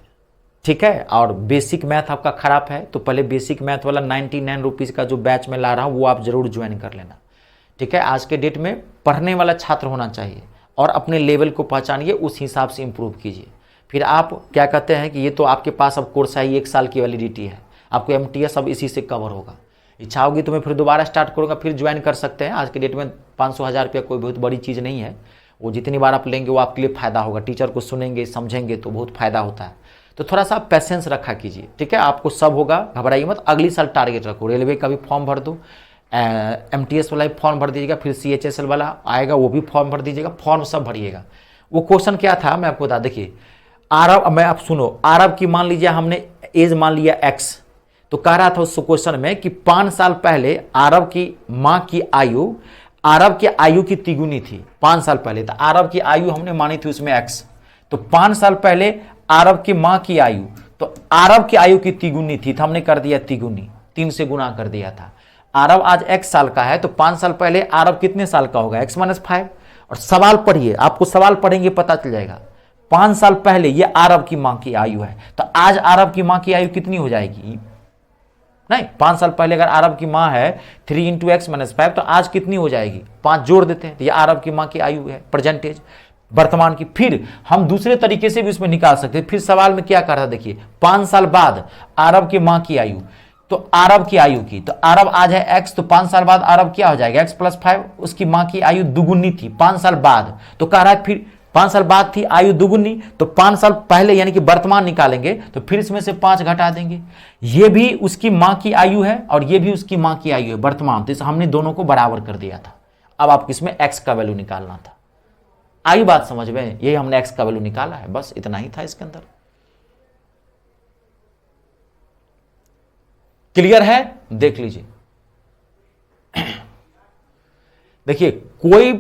ठीक है। और बेसिक मैथ आपका खराब है तो पहले बेसिक मैथ वाला 99 रुपीज़ का जो बैच में ला रहा हूँ वो आप जरूर ज्वाइन कर लेना, ठीक है। आज के डेट में पढ़ने वाला छात्र होना चाहिए, और अपने लेवल को पहचानिए, उस हिसाब से इम्प्रूव कीजिए। फिर आप क्या कहते हैं कि ये तो आपके पास अब कोर्स है, 1 साल की वैलिडिटी है, आपको MTS अब इसी से कवर होगा। इच्छा होगी तो मैं फिर दोबारा स्टार्ट करूँगा, फिर ज्वाइन कर सकते हैं। आज के डेट में 500-1000 रुपया कोई बहुत बड़ी चीज़ नहीं है, वो जितनी बार आप लेंगे वो आपके लिए फ़ायदा होगा। टीचर को सुनेंगे समझेंगे तो बहुत फ़ायदा होता है, तो थोड़ा सा पेशेंस रखा कीजिए, ठीक है। आपको सब होगा, घबराइए मत। अगली साल टारगेट रखो, रेलवे का भी फॉर्म भर दो, MTS वाला भी फॉर्म भर दीजिएगा, फिर CHSL वाला आएगा वो भी फॉर्म भर दीजिएगा, फॉर्म सब भरिएगा। वो क्वेश्चन क्या था मैं आपको बता, देखिए आरब, मैं आप सुनो, आरब की मान लीजिए हमने एज मान लिया X, तो कह रहा था उस क्वेश्चन में कि 5 साल पहले आरब की माँ की आयु आरब की आयु की तिगुनी थी 5 साल पहले, तो आरब की आयु हमने मानी थी उसमें X, तो 5 साल पहले आरब की माँ की आयु, तो आरब की आयु की तिगुनी थी, तो हमने कर दिया तिगुनी, 3 से गुना कर दिया था। आरब आज X साल का है, तो 5 साल पहले आरब कितने साल का होगा, X-5। और सवाल पढ़िए, आपको सवाल पढ़ेंगे पता चल जाएगा। 5 साल पहले ये आरब की माँ की आयु है, तो आज आरब की माँ की आयु कितनी हो जाएगी, नहीं 5 साल पहले अगर अरब की माँ है 3 × X-5, तो आज कितनी हो जाएगी, 5 जोड़ देते हैं, तो ये अरब की माँ की आयु है, प्रेजेंटेज वर्तमान की। फिर हम दूसरे तरीके से भी उसमें निकाल सकते हैं। फिर सवाल में क्या कर रहा है, देखिए 5 साल बाद अरब की माँ की आयु, तो अरब की आयु की, तो अरब आज है X, तो 5 साल बाद अरब क्या हो जाएगा, X+5, उसकी माँ की आयु दुगुनी थी 5 साल बाद, तो कह रहा है फिर 5 साल बाद थी आयु दुगुनी, तो 5 साल पहले यानी कि वर्तमान निकालेंगे, तो फिर इसमें से 5 घटा देंगे। ये भी उसकी माँ की आयु है और ये भी उसकी माँ की आयु है वर्तमान, तो इस हमने दोनों को बराबर कर दिया था। अब आपको इसमें X का वैल्यू निकालना था। आई बात समझ में, यही हमने X का वैल्यू निकाला है, बस इतना ही था इसके अंदर। क्लियर है, देख लीजिए। देखिए कोई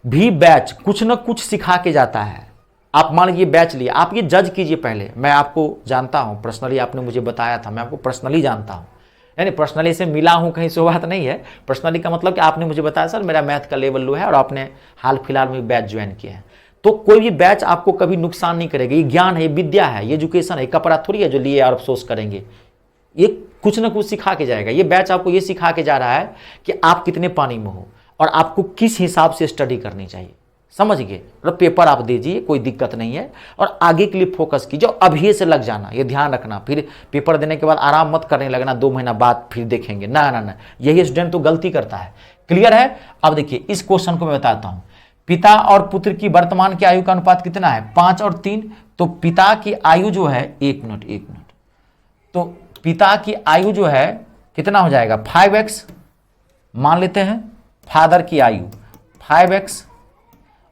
भी बैच कुछ ना कुछ सिखा के जाता है। आप मान लीजिए बैच लिए, आप ये जज कीजिए पहले, मैं आपको जानता हूं पर्सनली, आपने मुझे बताया था, मैं आपको पर्सनली जानता हूं, यानी पर्सनली से मिला हूं कहीं से बात नहीं है। पर्सनली का मतलब कि आपने मुझे बताया सर मेरा मैथ का लेवल लो है और आपने हाल फिलहाल में बैच ज्वाइन किया है, तो कोई भी बैच आपको कभी नुकसान नहीं करेगा। ये ज्ञान है, ये विद्या है, ये एजुकेशन है, कपड़ा थोड़ी है जो लिए और अफसोस करेंगे। ये कुछ ना कुछ सिखा के जाएगा। ये बैच आपको ये सिखा के जा रहा है कि आप कितने पानी में हो और आपको किस हिसाब से स्टडी करनी चाहिए, समझ गए। मतलब पेपर आप दीजिए, कोई दिक्कत नहीं है, और आगे के लिए फोकस कीजिए, अभी से लग जाना, ये ध्यान रखना। फिर पेपर देने के बाद आराम मत करने लगना, 2 महीना बाद फिर देखेंगे, ना ना ना, यही स्टूडेंट तो गलती करता है। क्लियर है। अब देखिए इस क्वेश्चन को मैं बताता हूं, पिता और पुत्र की वर्तमान की आयु का अनुपात कितना है, 5 और 3, तो पिता की आयु जो है, एक मिनट, तो पिता की आयु जो है कितना हो जाएगा, 5x मान लेते हैं, फादर की आयु 5x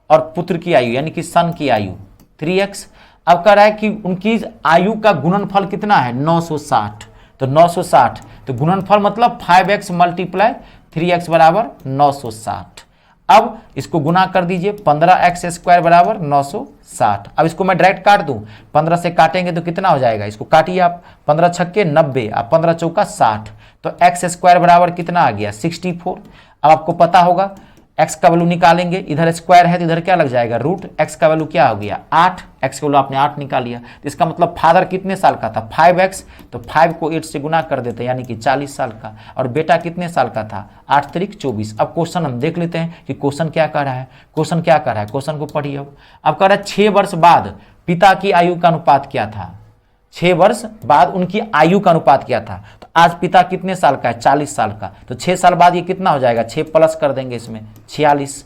और पुत्र की आयु यानी कि सन की आयु 3x। अब कह रहा है कि उनकी आयु का गुणनफल कितना है, 960, तो 960, तो गुणनफल मतलब 5x × 3x बराबर 960। अब इसको गुना कर दीजिए, 15x² बराबर 960। अब इसको मैं डायरेक्ट काट दूं, 15 से काटेंगे तो कितना हो जाएगा, इसको काटिए आप, 15 छक्के 90 और 15 चौका 60, तो x² बराबर कितना आ गया, 64। अब आपको पता होगा x का वैल्यू निकालेंगे, इधर स्क्वायर है तो इधर क्या लग जाएगा, रूट। x का वैल्यू क्या हो गया, 8, x का वैल्यू आपने 8 निकाल लिया, तो इसका मतलब फादर कितने साल का था, 5x, तो 5 को 8 से गुना कर देते यानी कि 40 साल का, और बेटा कितने साल का था, 8 × 24। अब क्वेश्चन हम देख लेते हैं कि क्वेश्चन क्या कर रहा है, क्वेश्चन क्या कर रहा है, क्वेश्चन को पढ़िए। अब कह रहा है 6 वर्ष बाद पिता की आयु का अनुपात क्या था, 6 वर्ष बाद उनकी आयु का अनुपात क्या था, तो आज पिता कितने साल का है, 40 साल का, तो 6 साल बाद ये कितना हो जाएगा, 6 प्लस कर देंगे इसमें 46,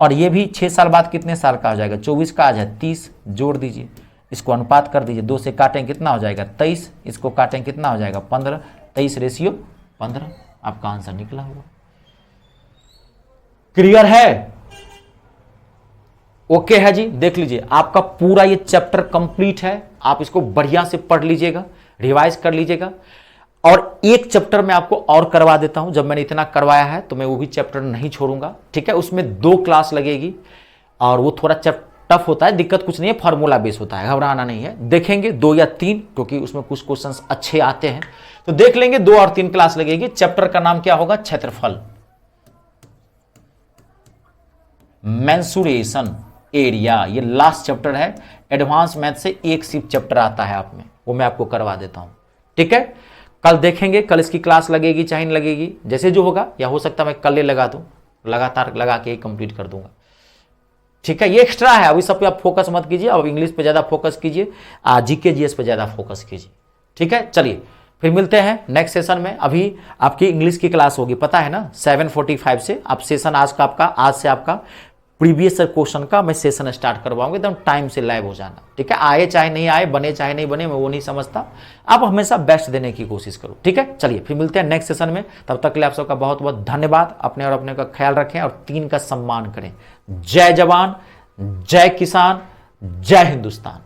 और ये भी 6 साल बाद कितने साल का हो जाएगा, 24 का आज है 30, जोड़ दीजिए, इसको अनुपात कर दीजिए, 2 से काटें कितना हो जाएगा 23, इसको काटें कितना हो जाएगा 15, 23:15, आपका आंसर निकला हुआ। क्लियर है, ओके है जी। देख लीजिए आपका पूरा ये चैप्टर कंप्लीट है, आप इसको बढ़िया से पढ़ लीजिएगा, रिवाइज कर लीजिएगा, और एक चैप्टर मैं आपको और करवा देता हूं। जब मैंने इतना करवाया है तो मैं वो भी चैप्टर नहीं छोड़ूंगा, ठीक है। उसमें 2 क्लास लगेगी और वो थोड़ा टफ टफ होता है, दिक्कत कुछ नहीं है, फॉर्मूला बेस होता है, घबराना नहीं है। देखेंगे 2 या 3, क्योंकि उसमें कुछ क्वेश्चंस अच्छे आते हैं, तो देख लेंगे। 2 और 3 क्लास लगेगी। चैप्टर का नाम क्या होगा? क्षेत्रफल, मेंसुरेशन, एरिया। ये लास्ट चैप्टर है। एडवांस मैथ से एक सिर्फ चैप्टर आता है आप में, वो मैं आपको करवा देता हूं, ठीक है। कल देखेंगे, कल इसकी क्लास लगेगी चाहे नहीं लगेगी, जैसे जो होगा, या हो सकता है मैं कल ही लगा दूं, लगातार लगा के ही कंप्लीट कर दूंगा, ठीक है। ये एक्स्ट्रा है, अभी सब पे आप फोकस मत कीजिए, अब इंग्लिश पे ज्यादा फोकस कीजिए, जीके जीएस पे ज्यादा फोकस कीजिए, ठीक है। चलिए फिर मिलते हैं नेक्स्ट सेशन में। अभी आपकी इंग्लिश की क्लास होगी, पता है ना, 7:45 से। आप सेशन आज से आपका प्रीवियस क्वेश्चन का मैं सेशन स्टार्ट करवाऊंगा, एकदम टाइम से लाइव हो जाना, ठीक है। आए चाहे नहीं आए, बने चाहे नहीं बने, मैं वो नहीं समझता, आप हमेशा बेस्ट देने की कोशिश करो, ठीक है। चलिए फिर मिलते हैं नेक्स्ट सेशन में, तब तक के लिए आप सबका बहुत बहुत धन्यवाद। अपने और अपने का ख्याल रखें और 3 का सम्मान करें। जय जवान, जय किसान, जय हिंदुस्तान।